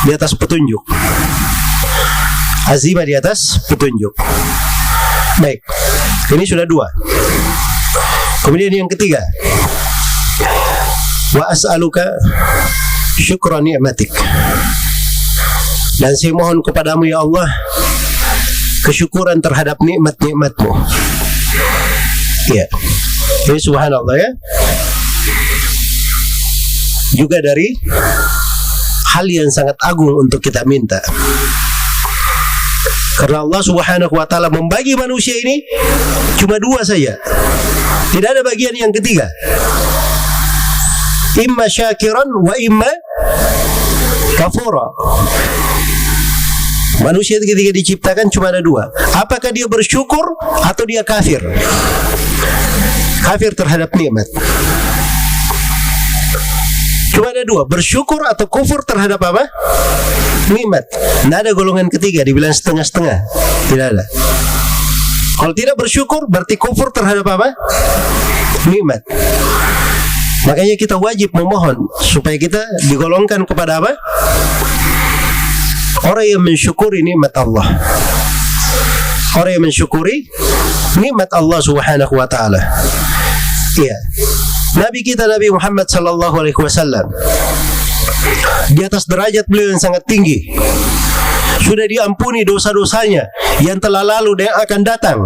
Di atas petunjuk. Azimah di atas petunjuk. Baik, ini sudah dua. Kemudian yang ketiga, wa as'aluka syukra ni'matik, dan saya mohon kepadamu ya Allah kesyukuran terhadap nikmat-nikmatmu. Ya, ini subhanallah ya. Juga dari hal yang sangat agung untuk kita minta. Karena Allah subhanahu wa ta'ala membagi manusia ini cuma dua saja. Tidak ada bagian yang ketiga. Imma syakiran wa imma kafura. Manusia ketika diciptakan cuma ada dua. Apakah dia bersyukur atau dia kafir? Kafir terhadap nikmat. Cuma ada dua, bersyukur atau kufur terhadap apa? Nikmat. Tidak ada golongan ketiga, dibilang setengah-setengah. Tidak ada. Kalau tidak bersyukur berarti kufur terhadap apa? Nikmat. Makanya kita wajib memohon supaya kita digolongkan kepada apa? Orang yang mensyukuri nikmat Allah. Orang yang mensyukuri nikmat Allah subhanahu wa ta'ala. Iya. Nabi kita Nabi Muhammad sallallahu alaihi wasallam, di atas derajat beliau yang sangat tinggi, sudah diampuni dosa-dosanya yang telah lalu dan yang akan datang.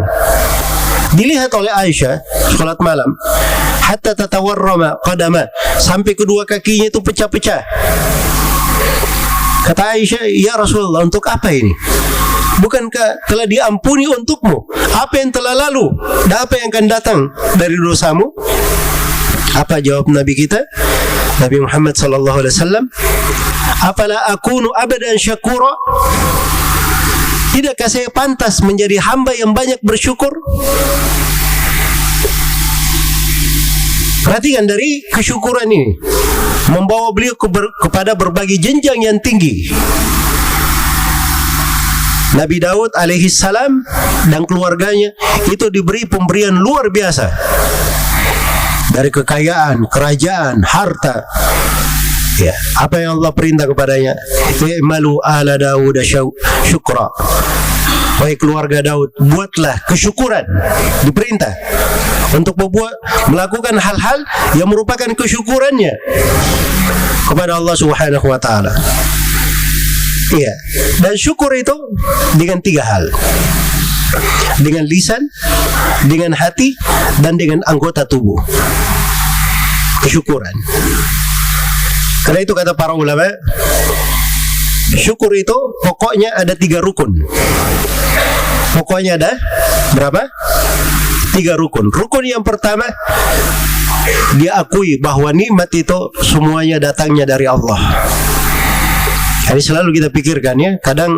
Dilihat oleh Aisyah salat malam, hatta tatawarrama qadama, sampai kedua kakinya itu pecah-pecah. Kata Aisyah, ya Rasulullah, untuk apa ini? Bukankah telah diampuni untukmu apa yang telah lalu dan apa yang akan datang dari dosamu? Apa jawab Nabi kita Nabi Muhammad sallallahu alaihi wasallam? Afala akunu abadan syakura? Tidakkah saya pantas menjadi hamba yang banyak bersyukur? Perhatikan dari kesyukuran ini membawa beliau kepada berbagai jenjang yang tinggi. Nabi Daud alaihi salam dan keluarganya itu diberi pemberian luar biasa. Dari kekayaan, kerajaan, harta. Ya, apa yang Allah perintah kepadanya? I'malu ala Daud syukra. Wahai keluarga Daud, buatlah kesyukuran. Diperintah untuk melakukan hal-hal yang merupakan kesyukurannya kepada Allah subhanahu wa ta'ala. Iya. Dan syukur itu dengan tiga hal. Dengan lisan, dengan hati, dan dengan anggota tubuh. kesyukuran. Karena itu kata para ulama, syukur itu pokoknya ada 3 rukun. Pokoknya ada berapa? 3 rukun. Rukun yang pertama, dia akui bahwa nikmat itu semuanya datangnya dari Allah. Ini selalu kita pikirkan ya. Kadang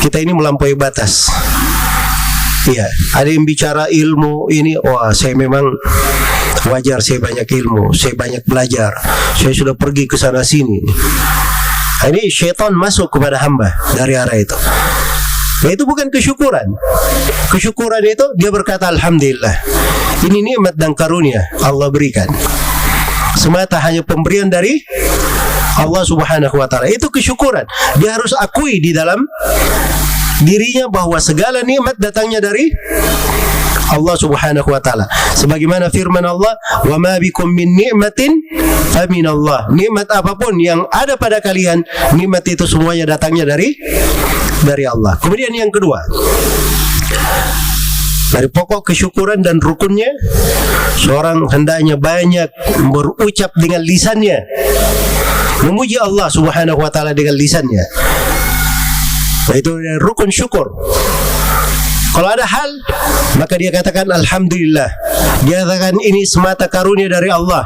kita ini melampaui batas. Iya, ada yang bicara ilmu ini, wah saya memang wajar, saya banyak ilmu, saya banyak belajar, saya sudah pergi ke sana sini. Ini syaitan masuk kepada hamba dari arah itu. Nah, itu bukan kesyukuran. Kesyukuran itu dia berkata alhamdulillah, ini nikmat dan karunia Allah berikan, semata hanya pemberian dari Allah subhanahu wa ta'ala. Itu kesyukuran. Dia harus akui di dalam dirinya bahwa segala nikmat datangnya dari Allah subhanahu wa ta'ala. Sebagaimana firman Allah, wa ma bikum min ni'matin fa min Allah. Nikmat apapun yang ada pada kalian, nikmat itu semuanya datangnya dari Allah. Kemudian yang kedua, dari pokok kesyukuran dan rukunnya, seorang hendaknya banyak berucap dengan lisannya, memuji Allah subhanahu wa ta'ala dengan lisannya. Itu rukun syukur. Kalau ada hal, maka dia katakan alhamdulillah. Dia katakan ini semata karunia dari Allah.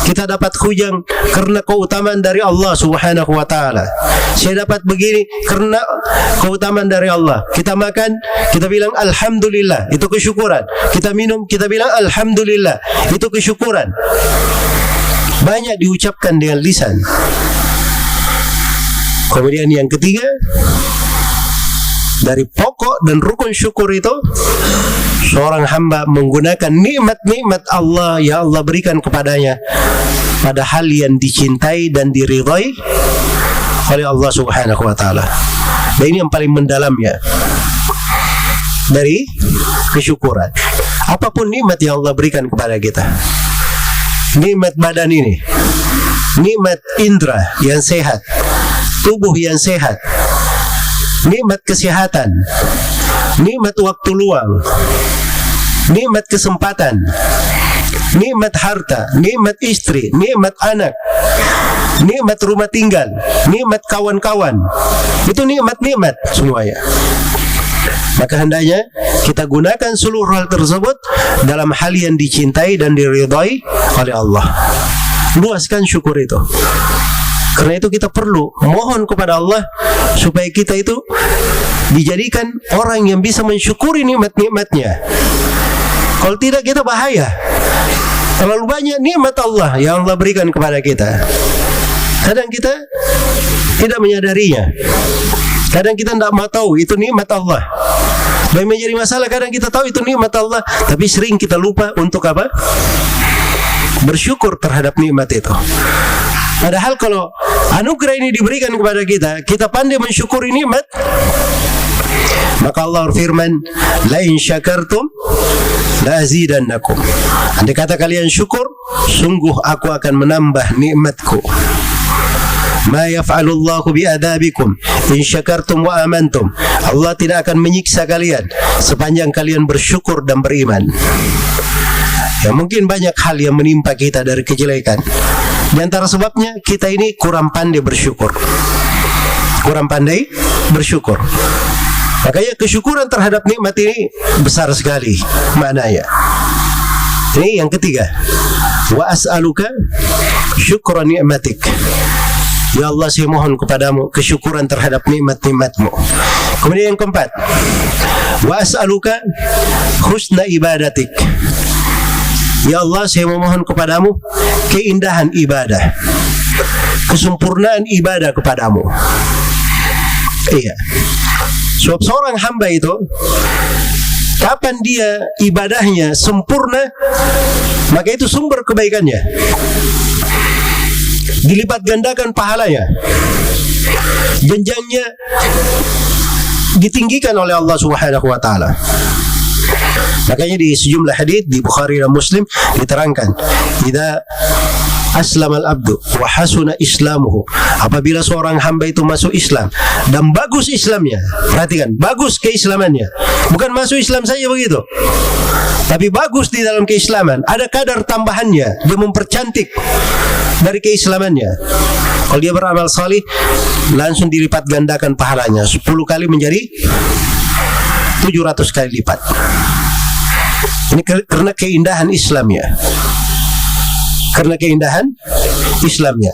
Kita dapat hujan karena keutamaan dari Allah subhanahu wa ta'ala. Saya dapat begini karena keutamaan dari Allah. Kita makan, kita bilang alhamdulillah, itu kesyukuran. Kita minum, kita bilang alhamdulillah, itu kesyukuran. Banyak diucapkan dengan lisan. Kemudian yang ketiga, dari pokok dan rukun syukur itu, seorang hamba menggunakan nikmat-nikmat Allah yang Allah berikan kepadanya pada hal yang dicintai dan diridhai oleh Allah subhanahu wa ta'ala. Dan ini yang paling mendalamnya dari kesyukuran. Apapun nikmat yang Allah berikan kepada kita, nikmat badan ini, nikmat indera yang sehat, tubuh yang sehat, nikmat kesehatan, nikmat waktu luang, nikmat kesempatan, nikmat harta, nikmat istri, nikmat anak, nikmat rumah tinggal, nikmat kawan-kawan. Itu nikmat-nikmat semuanya. Maka hendaknya kita gunakan seluruh hal tersebut dalam hal yang dicintai dan diridhai oleh Allah. Luaskan syukur itu. Karena itu kita perlu mohon kepada Allah supaya kita itu dijadikan orang yang bisa mensyukuri nikmat-nikmatnya. Kalau tidak, kita bahaya. Terlalu banyak nikmat Allah yang Allah berikan kepada kita. Kadang kita tidak menyadarinya. Kadang kita tidak mau tahu itu nikmat Allah. Dan menjadi masalah, kadang kita tahu itu nikmat Allah, tapi sering kita lupa untuk apa? Bersyukur terhadap nikmat itu. Padahal kalau anugerah ini diberikan kepada kita, kita pandai mensyukuri nikmat, maka Allah berfirman, la in syakartum la azidannakum. Andai kata kalian syukur, sungguh aku akan menambah nikmatku. Ma yaf'alullahu bi'adabikum in syakartum wa amantum. Allah tidak akan menyiksa kalian sepanjang kalian bersyukur dan beriman. Ya, mungkin banyak hal yang menimpa kita dari kejelekan. Di antara sebabnya kita ini kurang pandai bersyukur. Kurang pandai bersyukur. Makanya kesyukuran terhadap nikmat ini besar sekali maknanya. Ini yang ketiga. Wa as'aluka syukra ni'matik. Ya Allah, saya mohon kepadamu kesyukuran terhadap nikmat-nikmatmu. Kemudian yang keempat, wa as'aluka husna ibadatik. Ya Allah, saya memohon kepadamu keindahan ibadah, kesempurnaan ibadah kepadamu. Iya. Sebab seorang hamba itu, kapan dia ibadahnya sempurna, maka itu sumber kebaikannya. Dilipat gandakan pahalanya. Jenjangnya ditinggikan oleh Allah Subhanahu wa taala. Makanya di sejumlah hadis di Bukhari dan Muslim diterangkan, idza aslama al-abdu wa hasuna islamuhu, apabila seorang hamba itu masuk Islam dan bagus Islamnya, perhatikan, bagus keislamannya, bukan masuk Islam saja begitu, tapi bagus di dalam keislaman, ada kadar tambahannya, dia mempercantik dari keislamannya. Kalau dia beramal salih, langsung dilipat gandakan pahalanya 10 kali menjadi 700 kali lipat. Ini karena keindahan Islamnya. Karena keindahan Islamnya.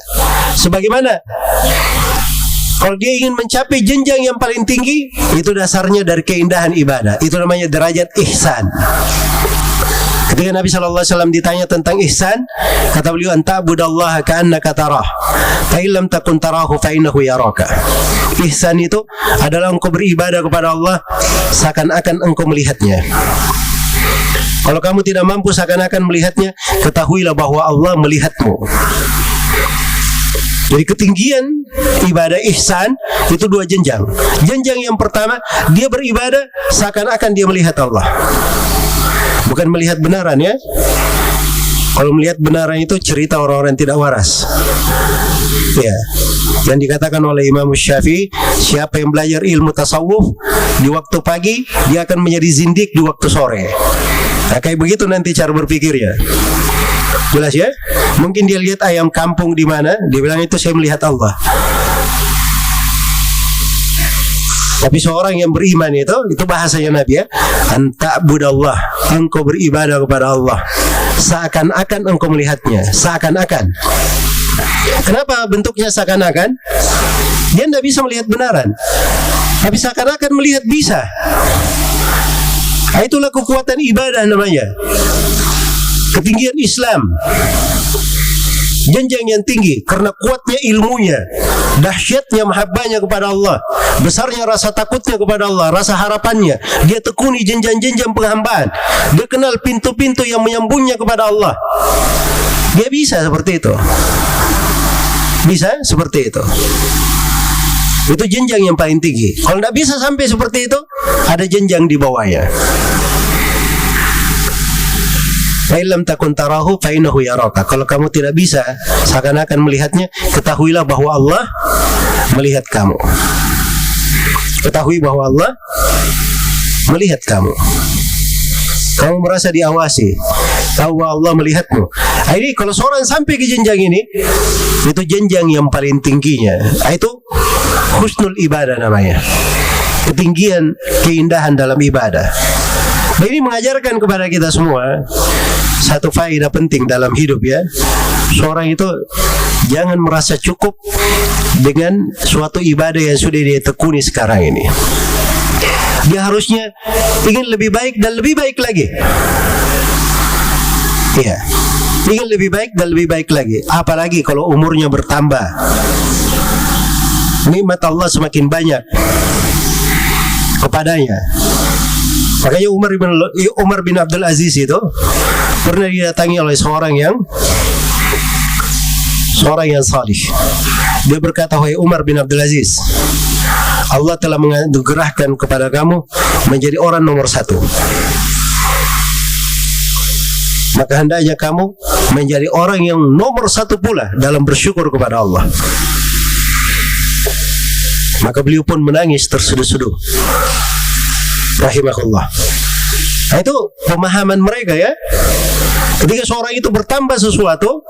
Sebagaimana kalau dia ingin mencapai jenjang yang paling tinggi, itu dasarnya dari keindahan ibadah. Itu namanya derajat ihsan. Ketika Nabi SAW ditanya tentang ihsan, kata beliau, anta'budallaha ka'annaka tarah, fa illam takun tarahu fa innahu yaraka. Ihsan itu adalah engkau beribadah kepada Allah seakan-akan engkau melihatnya. Kalau kamu tidak mampu seakan-akan melihatnya, ketahuilah bahwa Allah melihatmu. Jadi ketinggian ibadah ihsan itu 2 jenjang. Jenjang yang pertama, dia beribadah seakan-akan dia melihat Allah. Bukan melihat benaran ya. Kalau melihat benaran itu cerita orang-orang yang tidak waras. Ya. Yang dikatakan oleh Imam Syafi'i, siapa yang belajar ilmu tasawuf di waktu pagi, dia akan menjadi zindik di waktu sore. Nah, kayak begitu nanti cara berpikirnya. Jelas ya? Mungkin dia lihat ayam kampung di mana, dia bilang itu saya melihat Allah. Tapi seorang yang beriman itu bahasanya Nabi ya, anta'budallah, engkau beribadah kepada Allah seakan-akan engkau melihatnya, seakan-akan. Kenapa bentuknya seakan-akan? Dia tidak bisa melihat benaran, tapi seakan-akan melihat bisa. Nah, itulah kekuatan ibadah namanya. Ketinggian Islam, jenjang yang tinggi karena kuatnya ilmunya, dahsyatnya mahabbahnya kepada Allah, besarnya rasa takutnya kepada Allah, rasa harapannya. Dia tekuni jenjang-jenjang penghambaan. Dia kenal pintu-pintu yang menyambungnya kepada Allah. Dia bisa seperti itu. Bisa seperti itu. Itu jenjang yang paling tinggi. Kalau tidak bisa sampai seperti itu, ada jenjang di bawahnya. Fa'ilam takun tarahu fa'innahu yaraka. Kalau kamu tidak bisa seakan-akan melihatnya, ketahuilah bahwa Allah melihat kamu. Ketahui bahwa Allah melihat kamu. Kamu merasa diawasi, tahu bahwa Allah melihatmu. Nah, ini kalau seorang sampai ke jenjang ini, itu jenjang yang paling tingginya. Nah, itu husnul ibadah namanya. Ketinggian keindahan dalam ibadah. Nah, ini mengajarkan kepada kita semua satu faedah penting dalam hidup ya. Seorang itu jangan merasa cukup dengan suatu ibadah yang sudah dia tekuni sekarang ini. Dia harusnya ingin lebih baik dan lebih baik lagi. Iya, ingin lebih baik dan lebih baik lagi. Apalagi kalau umurnya bertambah, nikmat Allah semakin banyak kepadanya. Makanya Umar bin Abdul Aziz itu pernah didatangi oleh seorang yang salih. Dia berkata, wahai Umar bin Abdul Aziz, Allah telah menganugerahkan kepada kamu menjadi orang nomor 1. Maka hendaknya kamu menjadi orang yang nomor 1 pula dalam bersyukur kepada Allah. Maka beliau pun menangis terseduh-seduh. Rahimahullah. Nah, itu pemahaman mereka ya. Ketika seorang itu bertambah sesuatu,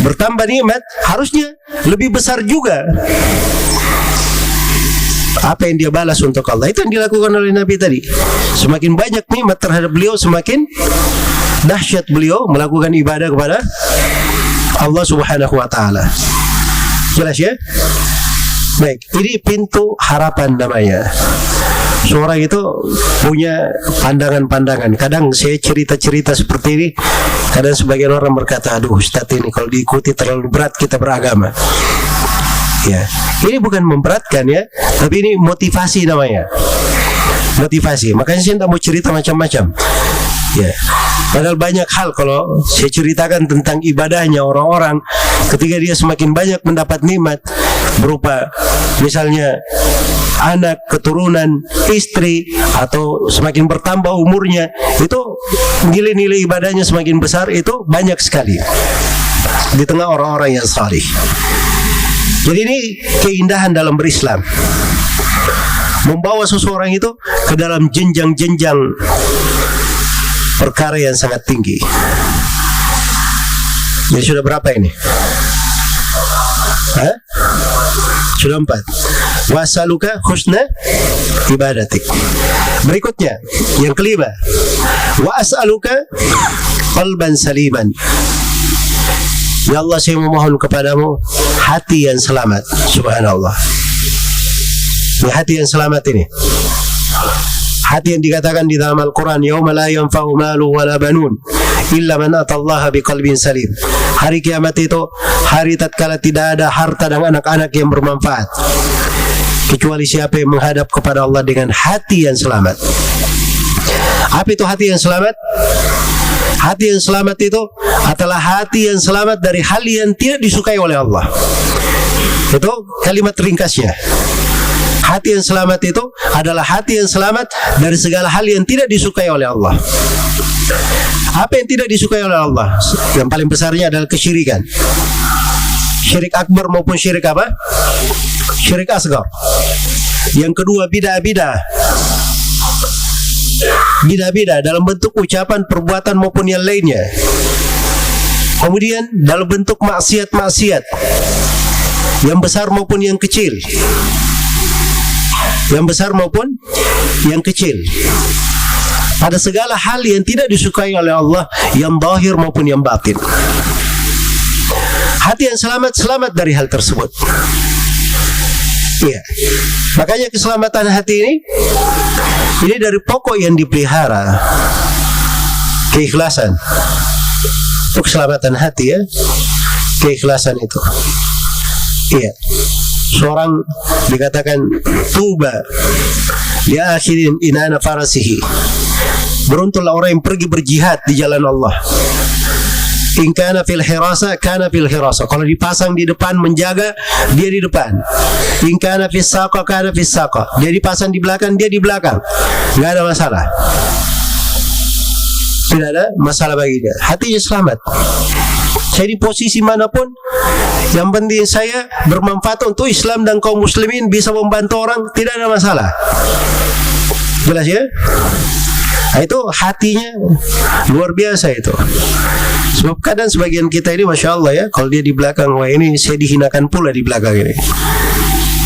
bertambah nikmat, harusnya lebih besar juga apa yang dia balas untuk Allah. Itu yang dilakukan oleh Nabi tadi. Semakin banyak nikmat terhadap beliau, semakin dahsyat beliau melakukan ibadah kepada Allah Subhanahu wa taala. Jelas ya? Baik, ini pintu harapan namanya. Seorang itu punya pandangan-pandangan. Kadang saya cerita-cerita seperti ini, kadang sebagian orang berkata, aduh Ustadz ini kalau diikuti terlalu berat kita beragama. Ya, ini bukan memberatkan ya, tapi ini motivasi namanya. Motivasi. Makanya saya tidak mau cerita macam-macam. Ya, padahal banyak hal kalau saya ceritakan tentang ibadahnya orang-orang ketika dia semakin banyak mendapat nikmat berupa misalnya anak, keturunan, istri, atau semakin bertambah umurnya, itu nilai-nilai ibadahnya semakin besar, itu banyak sekali di tengah orang-orang yang salih. Jadi ini keindahan dalam berislam, membawa seseorang itu ke dalam jenjang-jenjang perkara yang sangat tinggi. Jadi sudah berapa ini? Sudah 4. Wa as'aluka husna ibadatik. Berikutnya, yang kelima, wa as'aluka qalban saliman. Ya Allah, saya memohon kepadamu hati yang selamat. Subhanallah. Ini hati yang selamat ini. Hati yang dikatakan di dalam Al-Quran, yauma la yanfa'u malu wala banun illa man atallaha biqalbin salim. Hari kiamat itu hari tatkala tidak ada harta dan anak-anak yang bermanfaat kecuali siapa yang menghadap kepada Allah dengan hati yang selamat. Apa itu hati yang selamat? Hati yang selamat itu adalah hati yang selamat dari hal yang tidak disukai oleh Allah. Itu kalimat ringkasnya. Hati yang selamat itu adalah hati yang selamat dari segala hal yang tidak disukai oleh Allah. Apa yang tidak disukai oleh Allah? Yang paling besarnya adalah kesyirikan. Syirik akbar maupun syirik apa? Syirik asgar. Yang kedua, bidah-bidah. Bidah-bidah dalam bentuk ucapan, perbuatan maupun yang lainnya. Kemudian dalam bentuk maksiat-maksiat, yang besar maupun yang kecil. Yang besar maupun yang kecil. Pada segala hal yang tidak disukai oleh Allah, yang zahir maupun yang batin. Hati yang selamat dari hal tersebut. Iya. Makanya keselamatan hati ini dari pokok yang dipelihara, keikhlasan. Itu keselamatan hati ya, keikhlasan itu. Iya. Seorang dikatakan tuba li akhirin inana farasihi. Beruntunglah orang yang pergi berjihad di jalan Allah. In kana fil hirasa, kana fil hirasa. Kalau dipasang di depan menjaga, dia di depan. In kana fis saqa, kana fis saqa. Dia dipasang di belakang, dia di belakang. Enggak ada masalah. Tidak ada masalah bagi dia. Hatinya selamat. Saya di posisi manapun, yang penting saya bermanfaat untuk Islam dan kaum muslimin, bisa membantu orang, tidak ada masalah. Jelas ya? Nah, itu hatinya luar biasa itu. Sebab kadang sebagian kita ini, Masya Allah ya, kalau dia di belakang, wah ini saya dihinakan pula di belakang ini.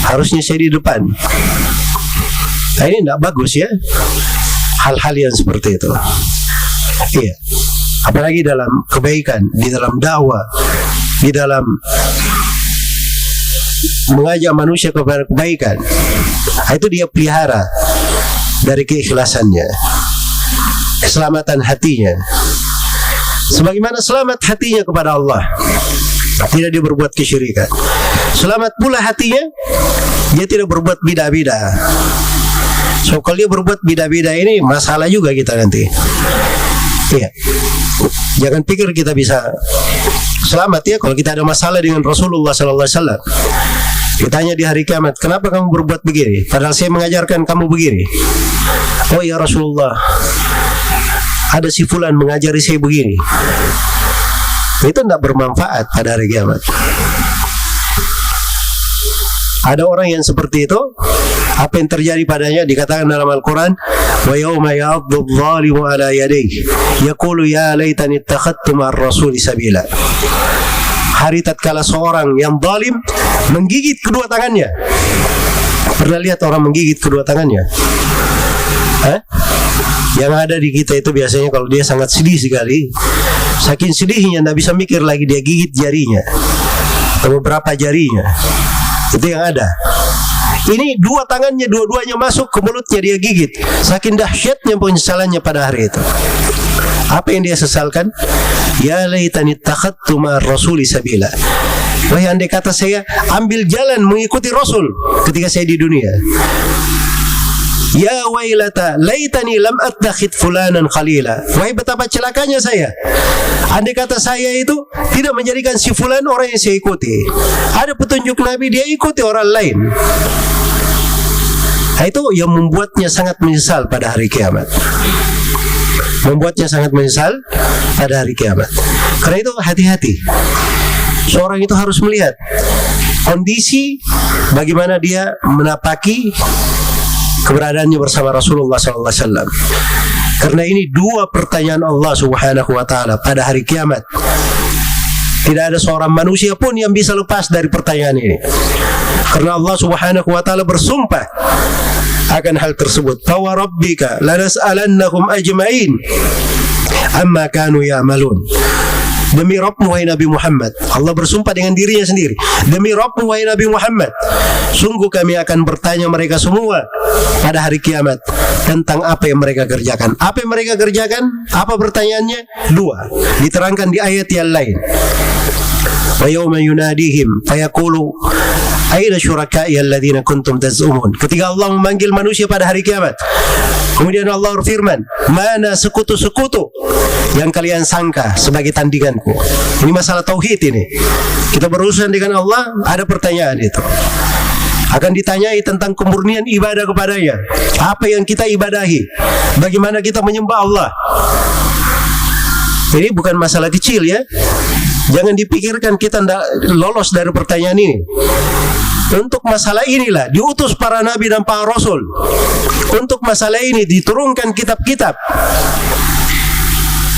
Harusnya saya di depan. Nah ini tidak bagus ya, hal-hal yang seperti itu. Iya. Apalagi dalam kebaikan, di dalam dakwah, di dalam mengajak manusia kepada kebaikan. Nah, itu dia pelihara dari keikhlasannya, keselamatan hatinya. Sebagaimana selamat hatinya kepada Allah, tidak dia berbuat kesyirikan. Selamat pula hatinya, dia tidak berbuat bidah-bidah. So kalau dia berbuat bidah-bidah ini masalah juga kita nanti. Iya. Jangan pikir kita bisa selamat ya kalau kita ada masalah dengan Rasulullah sallallahu alaihi wasallam. Ditanya di hari kiamat, kenapa kamu berbuat begini? Padahal saya mengajarkan kamu begini. Oh ya Rasulullah, ada si fulan mengajari saya begini. Itu tidak bermanfaat pada hari kiamat. Ada orang yang seperti itu, apa yang terjadi padanya dikatakan dalam Al-Quran, wa yawma ya'addu adh-dhalimu ala yadayhi yaqulu ya laitani ittakhadtu ma'ar rasuli sabila. Hari tatkala seorang yang zalim menggigit kedua tangannya. Pernah lihat orang menggigit kedua tangannya? Yang ada di kita itu biasanya kalau dia sangat sedih sekali, saking sedihnya tidak bisa mikir lagi, dia gigit jarinya atau beberapa jarinya. Itu yang ada. Ini dua tangannya dua-duanya masuk ke mulutnya, dia gigit. Saking dahsyatnya penyesalannya pada hari itu. Apa yang dia sesalkan? Ya laitani ittakhadtu ma'ar rasuli sabila. Wahai andai kata saya ambil jalan mengikuti Rasul ketika saya di dunia. Ya wailata laitani lam attakhid fulanan khalila. Wahai betapa celakanya saya, andai kata saya itu tidak menjadikan si fulan orang yang saya ikuti. Ada petunjuk Nabi, dia ikuti orang lain. Nah, itu yang membuatnya sangat menyesal pada hari kiamat. Membuatnya sangat menyesal pada hari kiamat. Karena itu hati-hati. Seorang itu harus melihat kondisi bagaimana dia menapaki keberadaannya bersama Rasulullah SAW. Karena ini dua pertanyaan Allah Subhanahu wa ta'ala pada hari kiamat. Tidak ada seorang manusia pun yang bisa lepas dari pertanyaan ini. Karena Allah Subhanahu wa ta'ala bersumpah akan hal tersebut. Fa wa rabbika lanas'alannahum ajma'in amma kanu ya'malun. Demi Rabbmu wahai Nabi Muhammad, Allah bersumpah dengan dirinya sendiri. Demi Rabbmu wahai Nabi Muhammad, sungguh kami akan bertanya mereka semua pada hari kiamat tentang apa yang mereka kerjakan. Apa yang mereka kerjakan? Apa pertanyaannya? Dua, diterangkan di ayat yang lain. Wa yawma yunadihim fayaqulu aina syuraka'i alladzina kuntum taz'umun. Ketika Allah memanggil manusia pada hari kiamat, kemudian Allah berfirman, mana sekutu-sekutu yang kalian sangka sebagai tandinganku. Ini masalah tauhid ini. Kita berurusan dengan Allah, ada pertanyaan itu. Akan ditanyai tentang kemurnian ibadah kepadanya. Apa yang kita ibadahi? Bagaimana kita menyembah Allah? Ini bukan masalah kecil ya. Jangan dipikirkan kita tidak lolos dari pertanyaan ini. Untuk masalah inilah diutus para nabi dan para rasul. Untuk masalah ini diturunkan kitab-kitab.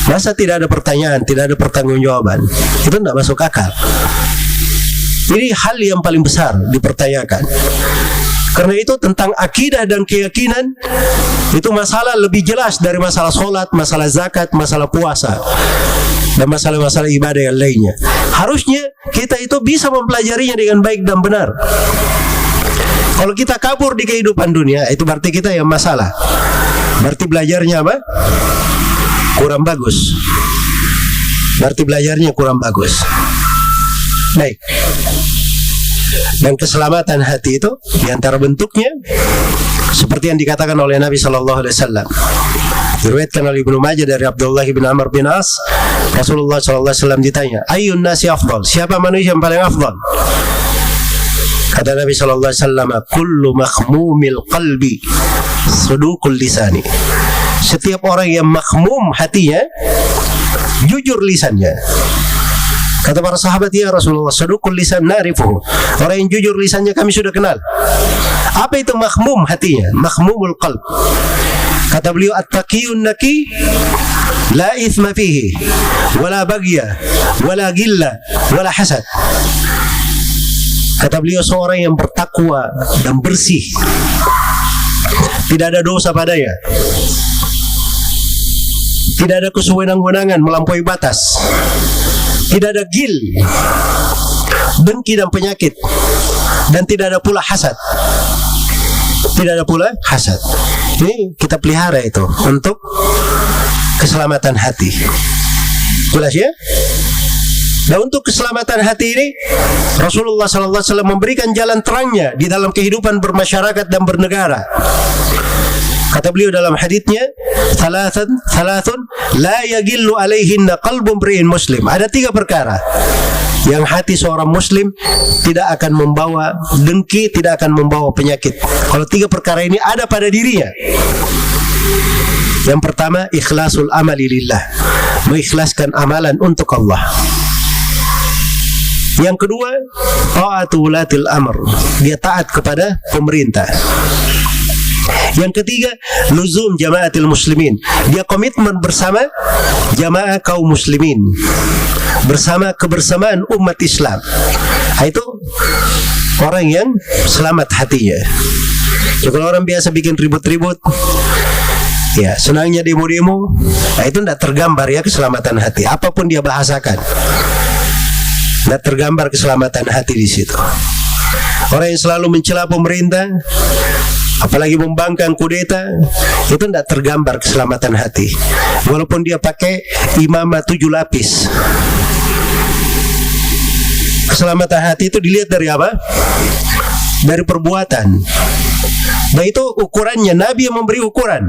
Masa tidak ada pertanyaan, tidak ada pertanggungjawaban? Itu tidak masuk akal. Ini hal yang paling besar dipertanyakan. Karena itu tentang akidah dan keyakinan itu masalah lebih jelas dari masalah sholat, masalah zakat, masalah puasa, dan masalah-masalah ibadah yang lainnya. Harusnya kita itu bisa mempelajarinya dengan baik dan benar. Kalau kita kabur di kehidupan dunia, itu berarti kita yang masalah. Berarti belajarnya apa? Kurang bagus. Berarti belajarnya kurang bagus. Baik. Dan keselamatan hati itu diantara bentuknya seperti yang dikatakan oleh Nabi Sallallahu Alaihi Wasallam. Diriwayatkan oleh Ibnu Majah dari Abdullah bin Amr bin As, Rasulullah Sallallahu Alaihi Wasallam ditanya, Ayyun nasi afdal? Siapa manusia yang paling afdal? Kata Nabi Sallallahu Alaihi Wasallam, kullu makhmumil qalbi sudukul lisani. Setiap orang yang makhmum hatinya, jujur lisannya. Kata para sahabat, ya Rasulullah, sadukul lisan na'rifuhu. Orang yang jujur lisannya kami sudah kenal. Apa itu makhmum hatinya? Makhmumul qalb. Kata beliau, at-taqiyun naqi la ithma fihi wala bagya wala gilla wala hasad. Kata beliau, seorang yang bertakwa dan bersih, tidak ada dosa padanya, tidak ada kesewenang-wenangan melampaui batas, tidak ada gil, dengki dan penyakit, dan tidak ada pula hasad. Tidak ada pula hasad. Ini kita pelihara itu untuk keselamatan hati. Jelas ya? Dan untuk keselamatan hati ini, Rasulullah SAW memberikan jalan terangnya di dalam kehidupan bermasyarakat dan bernegara. Kata beliau dalam haditsnya, thalathun la yagillu alaihinna qalbun mri'in muslim. Ada 3 perkara yang hati seorang muslim tidak akan membawa dengki, tidak akan membawa penyakit. Kalau 3 perkara ini ada pada dirinya. Yang pertama, ikhlasul amali lillah, mengikhlaskan amalan untuk Allah. Yang kedua, ta'atu ulatil amr, dia taat kepada pemerintah. Yang ketiga, luzum jamaatil muslimin, dia komitmen bersama jamaah kaum muslimin, bersama kebersamaan umat Islam. Itu orang yang selamat hatinya. Ya, kalau orang biasa bikin ribut-ribut, ya senangnya demo-demo, nah itu tidak tergambar ya keselamatan hati. Apapun dia bahasakan, tidak tergambar keselamatan hati di situ. Orang yang selalu mencela pemerintah, apalagi membangkang kudeta, itu tidak tergambar keselamatan hati. Walaupun dia pakai imamah 7 lapis. Keselamatan hati itu dilihat dari apa? Dari perbuatan. Dan itu ukurannya, Nabi yang memberi ukuran.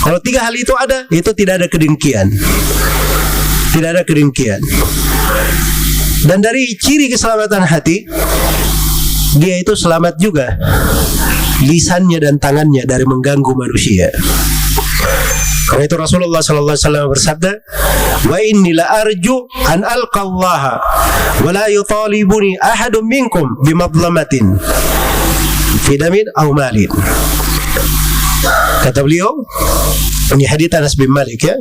Kalau 3 hal itu ada, itu tidak ada kedengkian. Tidak ada kedengkian. Dan dari ciri keselamatan hati, dia itu selamat juga lisannya dan tangannya dari mengganggu manusia. Karena itu Rasulullah SAW bersabda, wa inni la arju an alqallaha wa la yutalibuni ahadun minkum bimadlamatin fi damin aw malin. Kata beliau, ini hadits Anas bin Malik ya,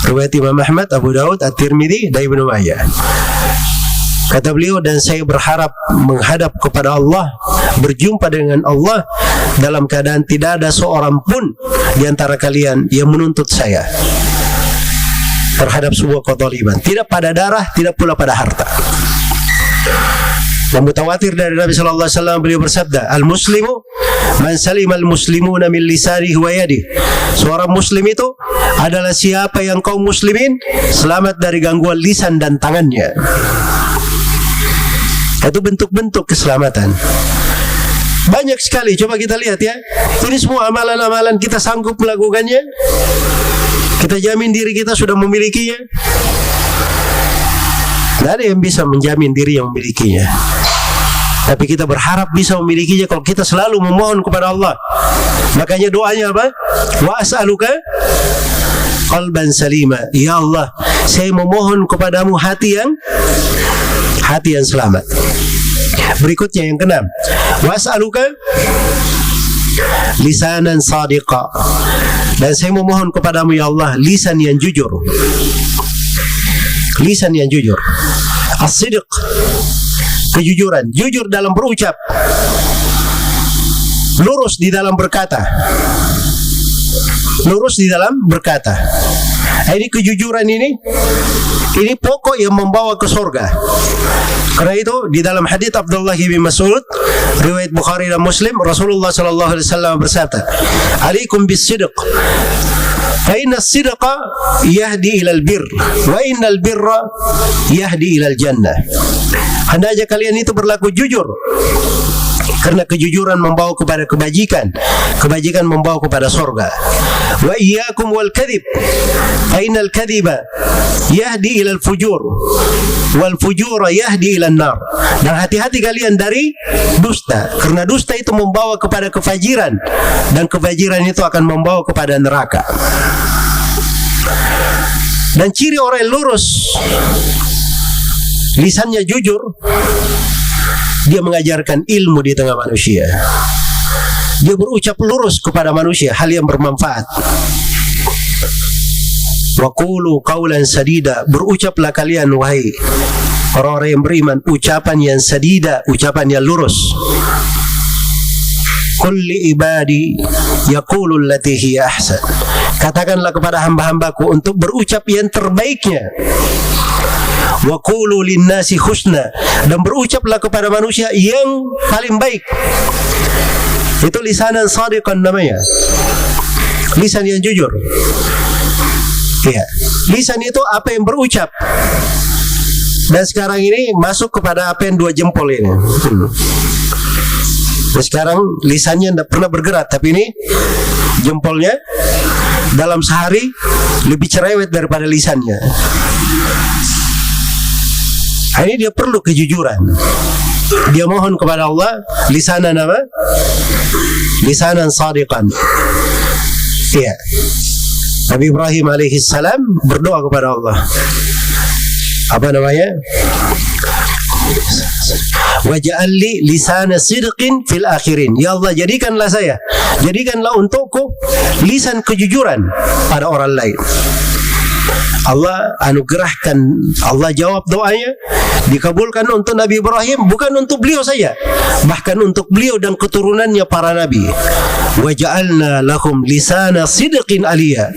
riwayat Imam Ahmad, Abu Daud, At-Tirmidzi dan Ibnu Majah. Kata beliau, dan saya berharap menghadap kepada Allah, berjumpa dengan Allah dalam keadaan tidak ada seorang pun di antara kalian yang menuntut saya terhadap sebuah kezaliman, tidak pada darah, tidak pula pada harta. Dan mutawatir dari Nabi sallallahu alaihi wasallam, beliau bersabda, al-muslimu man salimal muslimuna min lisanihi wa yadihi. Seorang muslim itu adalah siapa yang kaum muslimin selamat dari gangguan lisan dan tangannya. Itu bentuk-bentuk keselamatan. Banyak sekali, coba kita lihat ya. Ini semua amalan-amalan kita sanggup melakukannya. Kita jamin diri kita sudah memilikinya. Tidak ada yang bisa menjamin diri yang memilikinya. Tapi kita berharap bisa memilikinya kalau kita selalu memohon kepada Allah. Makanya doanya apa? Wa as'aluka qalban salima. Ya Allah, saya memohon kepadamu hati yang selamat. Berikutnya yang keenam, wa as'aluka lisanan sadiqa. Dan saya memohon kepadamu ya Allah, lisan yang jujur. Lisan yang jujur. As-sidq, kejujuran, jujur dalam berucap, lurus di dalam berkata. Lurus di dalam berkata. Ini kejujuran ini pokok yang membawa ke surga. Karena itu di dalam hadits Abdullah bin Mas'ud riwayat Bukhari dan Muslim, Rasulullah sallallahu alaihi wasallam bersabda, "Alaikum bis-sidq. Fa inna as-sidqa yahdi ilal birr wa innal birra yahdi ilal jannah." Hendaknya kalian itu berlaku jujur, karena kejujuran membawa kepada kebajikan, kebajikan membawa kepada surga. Wa iyyakum wal kadhib fa innal kadhiba yahdi ilal fujur wal fujura yahdi ilan nar. Dan hati-hati kalian dari dusta, karena dusta itu membawa kepada kefajiran, dan kefajiran itu akan membawa kepada neraka. Dan ciri orang yang lurus, lisannya jujur, dia mengajarkan ilmu di tengah manusia. Dia berucap lurus kepada manusia hal yang bermanfaat. Wa qulu qawlan sadida, berucaplah kalian wahai orang-orang yang beriman ucapan yang sadida, ucapan yang lurus. Qul li ibadi yaqulu allati hiya ahsan. Katakanlah kepada hamba-hambaku untuk berucap yang terbaiknya. Wa qulu linnasi husna, dan berucaplah kepada manusia yang paling baik. Itu lisanan sadiqan namanya, lisan yang jujur. Ya, lisan itu apa yang berucap. Dan sekarang ini masuk kepada apa yang dua jempol ini. Dan sekarang lisannya tidak pernah bergerak, tapi ini jempolnya dalam sehari lebih cerewet daripada lisannya. Ini dia perlu kejujuran. Dia mohon kepada Allah lisanan apa? Lisanan sadiqan. Iya. Nabi Ibrahim alaihi salam berdoa kepada Allah. Apa namanya? Waj'alli lisana sidqin fil akhirin. Ya Allah, jadikanlah saya, jadikanlah untukku lisan kejujuran pada orang lain. Allah anugerahkan, Allah jawab doanya, dikabulkan untuk Nabi Ibrahim, bukan untuk beliau saja, bahkan untuk beliau dan keturunannya para nabi. Wa ja'alna lahum lisana sidqin aliyya,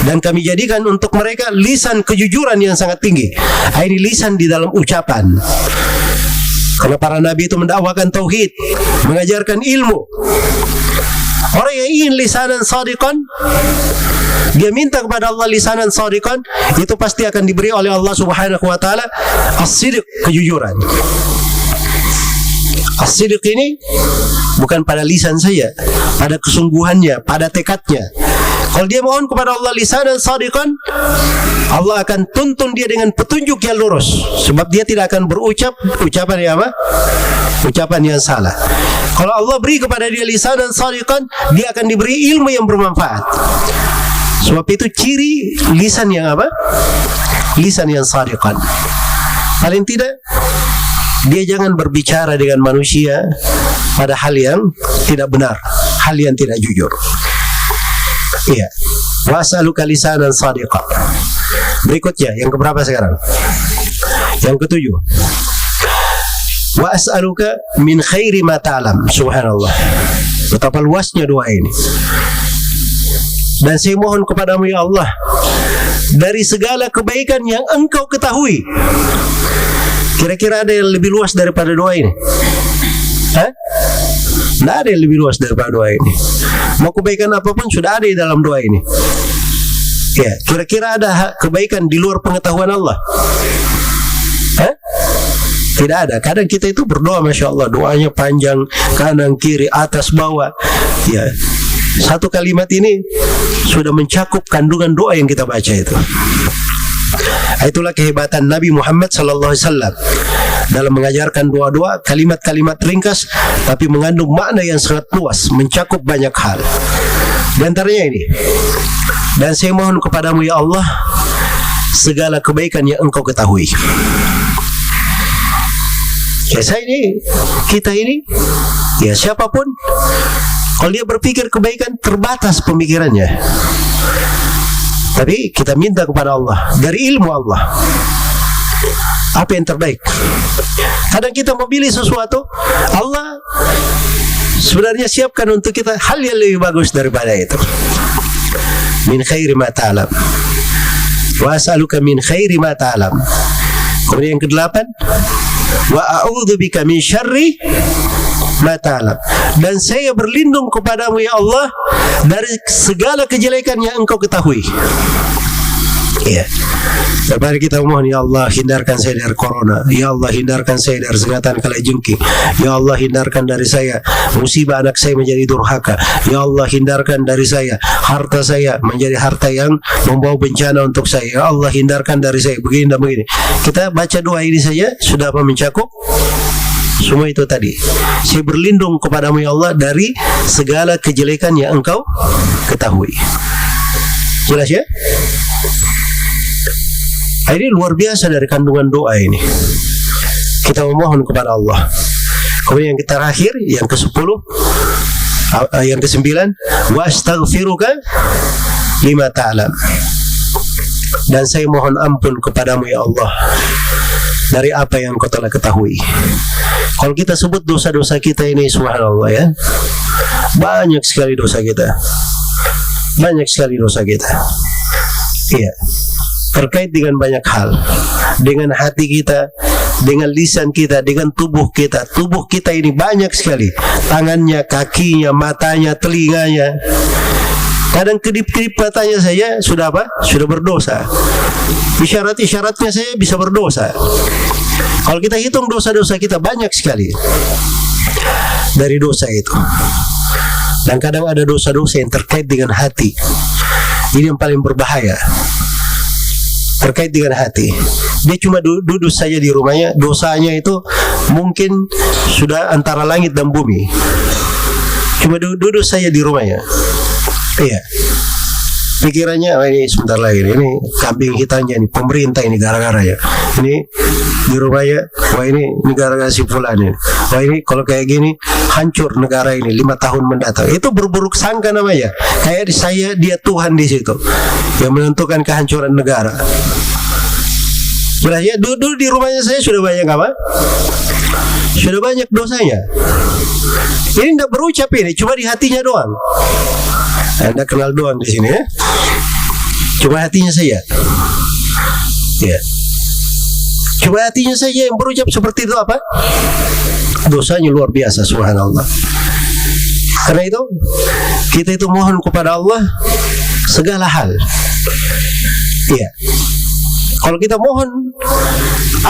dan kami jadikan untuk mereka lisan kejujuran yang sangat tinggi. Ini lisan di dalam ucapan. Karena para nabi itu mendakwakan tauhid, mengajarkan ilmu. Orang yang ingin lisanan sadiqan, dia minta kepada Allah lisanan sadiqan, itu pasti akan diberi oleh Allah Subhanahu wa taala as-sidq, kejujuran. As-sidq ini bukan pada lisan saja, pada kesungguhannya, pada tekadnya. Kalau dia mohon kepada Allah lisanan sadiqan, Allah akan tuntun dia dengan petunjuk yang lurus, sebab dia tidak akan berucap ucapan yang apa? Ucapan yang salah. Kalau Allah beri kepada dia lisanan sadiqan, dia akan diberi ilmu yang bermanfaat. Sebab itu ciri lisan yang apa? Lisan yang sadiqan. Paling tidak dia jangan berbicara dengan manusia pada hal yang tidak benar, hal yang tidak jujur. Iya. Wa as'aluka lisanan shadiqa. Berikutnya yang keberapa sekarang? Yang ketujuh. Wa as'aluka min khairi ma ta'lam. Subhanallah. Betapa luasnya doa ini. Dan saya mohon kepadamu ya Allah dari segala kebaikan yang engkau ketahui. Kira-kira ada yang lebih luas daripada doa ini? Hah? Tidak ada yang lebih luas daripada doa ini. Mau kebaikan apapun sudah ada di dalam doa ini. Ya, kira-kira ada kebaikan di luar pengetahuan Allah? Hah? Tidak ada. Kadang kita itu berdoa, Masya Allah, doanya panjang, kanan, kiri, atas, bawah. Ya, satu kalimat ini sudah mencakup kandungan doa yang kita baca itu. Itulah kehebatan Nabi Muhammad SAW dalam mengajarkan doa-doa, kalimat-kalimat ringkas tapi mengandung makna yang sangat luas, mencakup banyak hal. Di antaranya ini, dan saya mohon kepadamu ya Allah segala kebaikan yang engkau ketahui. Ya, saya ini, kita ini, ya siapapun, kalau dia berpikir kebaikan terbatas pemikirannya. Tapi kita minta kepada Allah dari ilmu Allah apa yang terbaik. Kadang kita memilih sesuatu, Allah sebenarnya siapkan untuk kita hal yang lebih bagus daripada itu. Min khairi ma ta'lam. Wa as'aluka min khairi ma ta'lam. Kemudian yang ke-8, wa a'udzu bika min syarri ma ta'lam. Dan saya berlindung kepadamu ya Allah dari segala kejelekan yang engkau ketahui. Ya. Mari kita mohon ya Allah hindarkan saya dari corona. Ya Allah hindarkan saya dari sengatan kalajengking. Ya Allah hindarkan dari saya musibah anak saya menjadi durhaka. Ya Allah hindarkan dari saya harta saya menjadi harta yang membawa bencana untuk saya. Ya Allah hindarkan dari saya begini dan begini. Kita baca doa ini saja sudah apa mencakup semua itu tadi. Saya berlindung kepadamu ya Allah dari segala kejelekan yang engkau ketahui. Jelas ya? Ini luar biasa dari kandungan doa ini. Kita memohon kepada Allah. Kemudian yang terakhir, yang ke-10, yang ke-9, wa astaghfiruka lima ta'lam. Dan saya mohon ampun kepadamu ya Allah dari apa yang kau telah ketahui. Kalau kita sebut dosa-dosa kita ini, subhanallah ya, banyak sekali dosa kita. Banyak sekali dosa kita. Iya. Terkait dengan banyak hal, dengan hati kita, dengan lisan kita, dengan tubuh kita. Tubuh kita ini banyak sekali, tangannya, kakinya, matanya, telinganya. Kadang kedip-kedip matanya saya sudah apa? Sudah berdosa. Isyarat-isyaratnya saya bisa berdosa. Kalau kita hitung dosa-dosa kita banyak sekali dari dosa itu. Dan kadang ada dosa-dosa yang terkait dengan hati. Ini yang paling berbahaya. Terkait dengan hati, dia cuma duduk saja di rumahnya, dosanya itu mungkin sudah antara langit dan bumi. Cuma duduk saja di rumahnya. Iya. Pikirannya, oh ini sebentar lagi, ini kambing hitamnya, ini pemerintah ini gara-gara ya. Ini di rumahnya, wah ini gara-gara si fulan ini. Wah ini kalau kayak gini hancur negara ini 5 tahun mendatang. Itu berburuk sangka namanya. Kayak saya dia Tuhan di situ yang menentukan kehancuran negara. Jelas ya, dulu di rumahnya saya sudah banyak apa? Sudah banyak dosanya. Ini tidak berucap ini, cuma di hatinya doang. Anda kenal doang di sini ya. Cuma hatinya saya. Ya. Cuma hatinya saja yang berucap seperti itu apa? Dosanya luar biasa, subhanallah. Karena itu kita itu mohon kepada Allah segala hal. Iya. Kalau kita mohon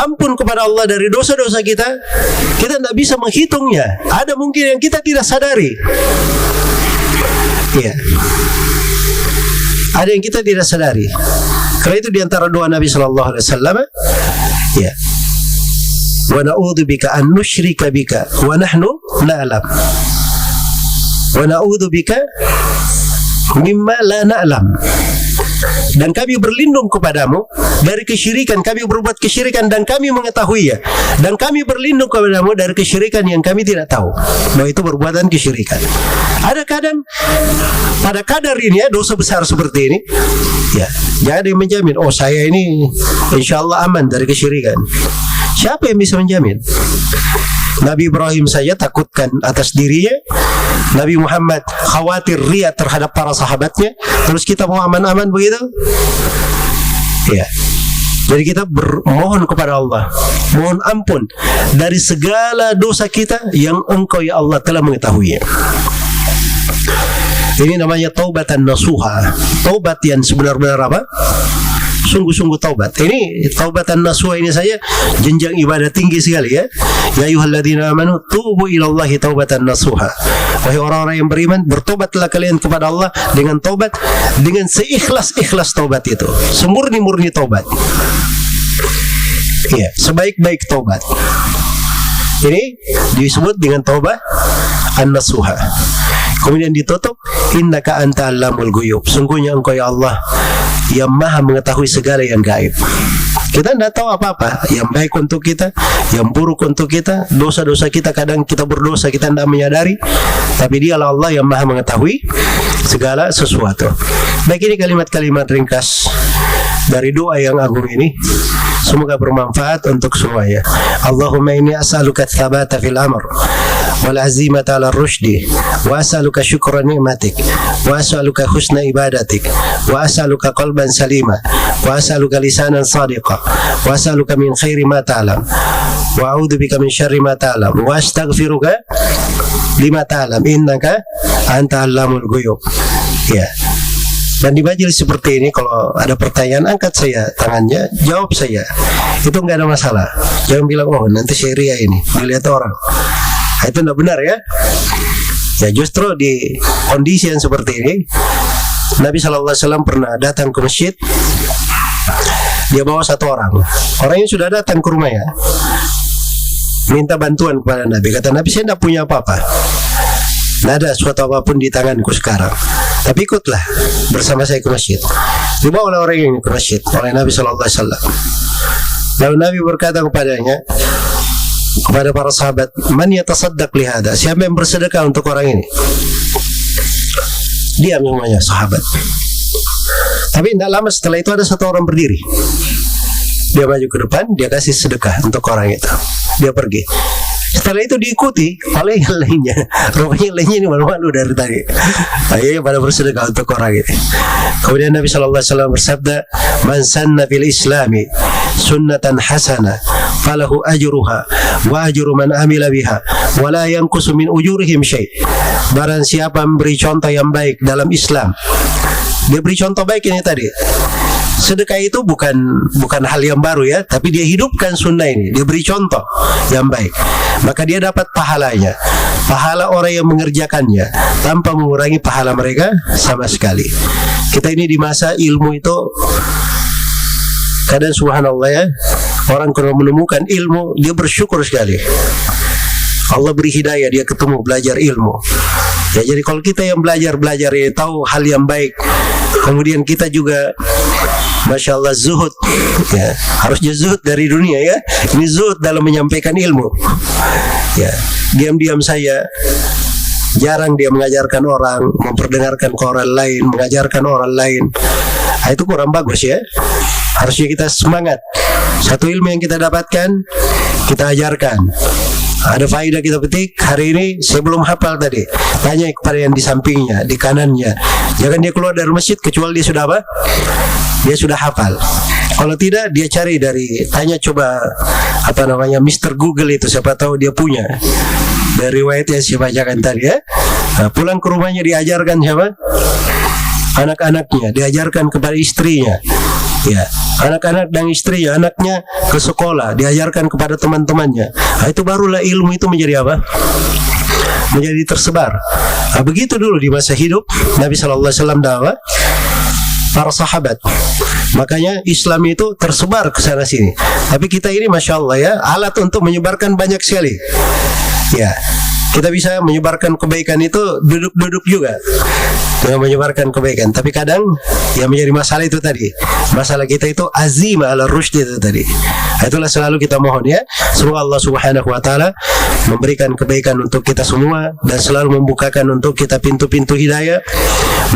ampun kepada Allah dari dosa-dosa kita, kita tidak bisa menghitungnya. Ada mungkin yang kita tidak sadari. Iya. Ada yang kita tidak sadari. Karena itu diantara doa Nabi Sallallahu Alaihi Wasallam, ya. Wa na'udzubika an nusyrika bika wa nahnu na'lam. Wa na'udzubika mimma la na'lam. Dan kami berlindung kepadamu dari kesyirikan. Kami berbuat kesyirikan dan kami mengetahuinya. Dan kami berlindung kepadamu dari kesyirikan yang kami tidak tahu bahwa itu perbuatan kesyirikan. Ada kadang pada kadar ini ya, dosa besar seperti ini ya, jangan ada yang menjamin oh saya ini insya Allah aman dari kesyirikan. Siapa yang bisa menjamin? Nabi Ibrahim saja takutkan atas dirinya, Nabi Muhammad khawatir riya terhadap para sahabatnya, terus kita mau aman-aman begitu? Ya. Jadi kita bermohon kepada Allah, mohon ampun dari segala dosa kita yang Engkau ya Allah telah mengetahuinya. Ini namanya taubatan nasuha, taubat yang sebenar-benar apa? Sungguh-sungguh taubat. Ini taubatan nasuha ini saja jenjang ibadah tinggi sekali ya. Ya ayyuhalladzina amanu tubu ilallahi taubatan nasuha. Wahai orang-orang yang beriman, bertobatlah kalian kepada Allah dengan taubat, dengan seikhlas-ikhlas taubat itu, semurni-murni taubat. Iya, sebaik-baik taubat. Ini disebut dengan taubat an-nasuha. Kemudian ditutup, innaka anta allamul ghuyub. Sungguhnya Engkau ya Allah yang maha mengetahui segala yang gaib. Kita tidak tahu apa-apa yang baik untuk kita, yang buruk untuk kita. Dosa-dosa kita, kadang kita berdosa kita tidak menyadari, tapi Dialah Allah yang maha mengetahui segala sesuatu. Baik, ini kalimat-kalimat ringkas dari doa yang agung ini. Semoga bermanfaat untuk semuanya. Allahumma inni as'aluka tsabata fil amr wal azimata 'ala rusydi wa as'aluka syukra ni'matik wa as'aluka husna ibadatik wa as'aluka qalban salima wa as'aluka lisanan sadiqa wa as'aluka min khairi ma ta'lam wa a'udzu bika min syarri ma ta'lam wa astaghfiruka lima ta'lam innaka anta allamul ghuyub. Ya. Dan di majelis seperti ini kalau ada pertanyaan, angkat saya tangannya, jawab saya. Itu nggak ada masalah. Jangan bilang oh nanti saya ria ini dilihat orang. Nah, itu tidak benar ya. Ya justru di kondisi yang seperti ini, Nabi SAW pernah datang ke masjid. Dia bawa satu orang. Orangnya sudah datang ke rumahnya, minta bantuan kepada Nabi. Kata Nabi, saya tidak punya apa-apa, tidak ada suatu apapun di tanganku sekarang, tapi ikutlah bersama saya ke masjid. Dibawa oleh orang ini ke masjid oleh Nabi SAW. Lalu Nabi berkata kepadanya, kepada para sahabat, man yatasaddaq li hada, siapa yang bersedekah untuk orang ini? Diam semuanya sahabat. Tapi tidak lama setelah itu ada satu orang berdiri. Dia maju ke depan, dia kasih sedekah untuk orang itu. Dia pergi. Setelah itu diikuti oleh yang lainnya. Rupanya yang lainnya ini malu-malu dari tadi. Akhirnya pada bersedekah untuk orang ini. Kemudian Nabi SAW bersabda, man sanna fil islami sunnatan hasana falahu ajruha wa ajru man amila biha wa la yanqusu min ujurihim syai'. Barang siapa memberi contoh yang baik dalam Islam, dia beri contoh baik ini tadi. Sedekah itu bukan hal yang baru ya, tapi dia hidupkan sunnah ini, dia beri contoh yang baik, maka dia dapat pahalanya, pahala orang yang mengerjakannya tanpa mengurangi pahala mereka sama sekali. Kita ini di masa ilmu itu kadang subhanallah ya, orang kalau menemukan ilmu dia bersyukur sekali. Allah beri hidayah, dia ketemu belajar ilmu. Ya, jadi kalau kita yang belajar ini tahu hal yang baik, kemudian kita juga Masya Allah zuhud ya, harusnya zuhud dari dunia ya, ini zuhud dalam menyampaikan ilmu ya. Diam-diam saya, jarang dia mengajarkan orang, memperdengarkan ke orang lain, mengajarkan orang lain. Nah, itu kurang bagus ya. Harusnya kita semangat, satu ilmu yang kita dapatkan kita ajarkan. Ada faedah kita petik. Hari ini saya belum hafal tadi, tanya kepada yang di sampingnya, di kanannya. Jangan dia keluar dari masjid kecuali dia sudah apa? Dia sudah hafal. Kalau tidak, dia cari tanya coba Mr. Google itu, siapa tahu dia punya dari riwayat yang saya bacakan tadi ya. Nah, pulang ke rumahnya diajarkan siapa? Anak-anaknya, diajarkan kepada istrinya. Ya, anak-anak dan istrinya, anaknya ke sekolah, diajarkan kepada teman-temannya. Nah, itu barulah ilmu itu menjadi apa? Menjadi tersebar. Nah, begitu dulu di masa hidup Nabi SAW dan para sahabat. Makanya Islam itu tersebar ke sana sini. Tapi kita ini Masya Allah ya, alat untuk menyebarkan banyak sekali. Ya, kita bisa menyebarkan kebaikan itu duduk-duduk juga. dengan menyebarkan kebaikan. Tapi kadang yang menjadi masalah itu tadi, masalah kita itu azimah ala rusydi itu tadi. Itulah selalu kita mohon ya, semoga Allah Subhanahu wa taala memberikan kebaikan untuk kita semua dan selalu membukakan untuk kita pintu-pintu hidayah,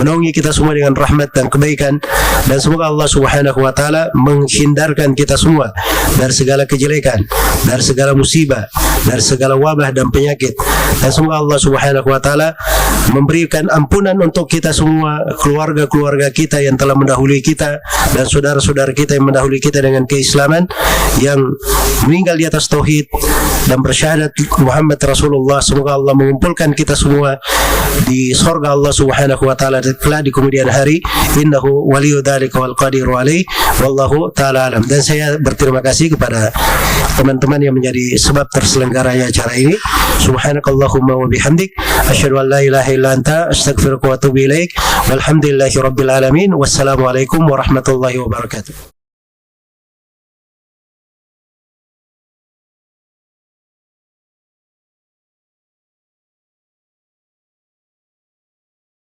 menaungi kita semua dengan rahmat dan kebaikan, dan semoga Allah Subhanahu wa taala menghindarkan kita semua dari segala kejelekan, dari segala musibah, dari segala wabah dan penyakit. Dan semoga Allah Subhanahu wa taala memberikan ampunan untuk kita semua, keluarga-keluarga kita yang telah mendahului kita dan saudara-saudara kita yang mendahului kita dengan keislaman, yang meninggal di atas tauhid dan bersyahadat Muhammad Rasulullah. Semoga Allah mengumpulkan kita semua di surga Allah Subhanahu wa taala kelak di kemudian hari. Innahu waliyyu dzalika wal qadiru alaih, wallahu taala alam. Dan saya berterima kasih kepada teman-teman yang menjadi sebab terselenggaranya acara ini. Subhanakallahumma wa bihamdik, asyhadu an la ilaha illa anta, astaghfiruka wa atubu ilaik. Walhamdulillahi rabbil alamin. Wassalamualaikum warahmatullahi wabarakatuh.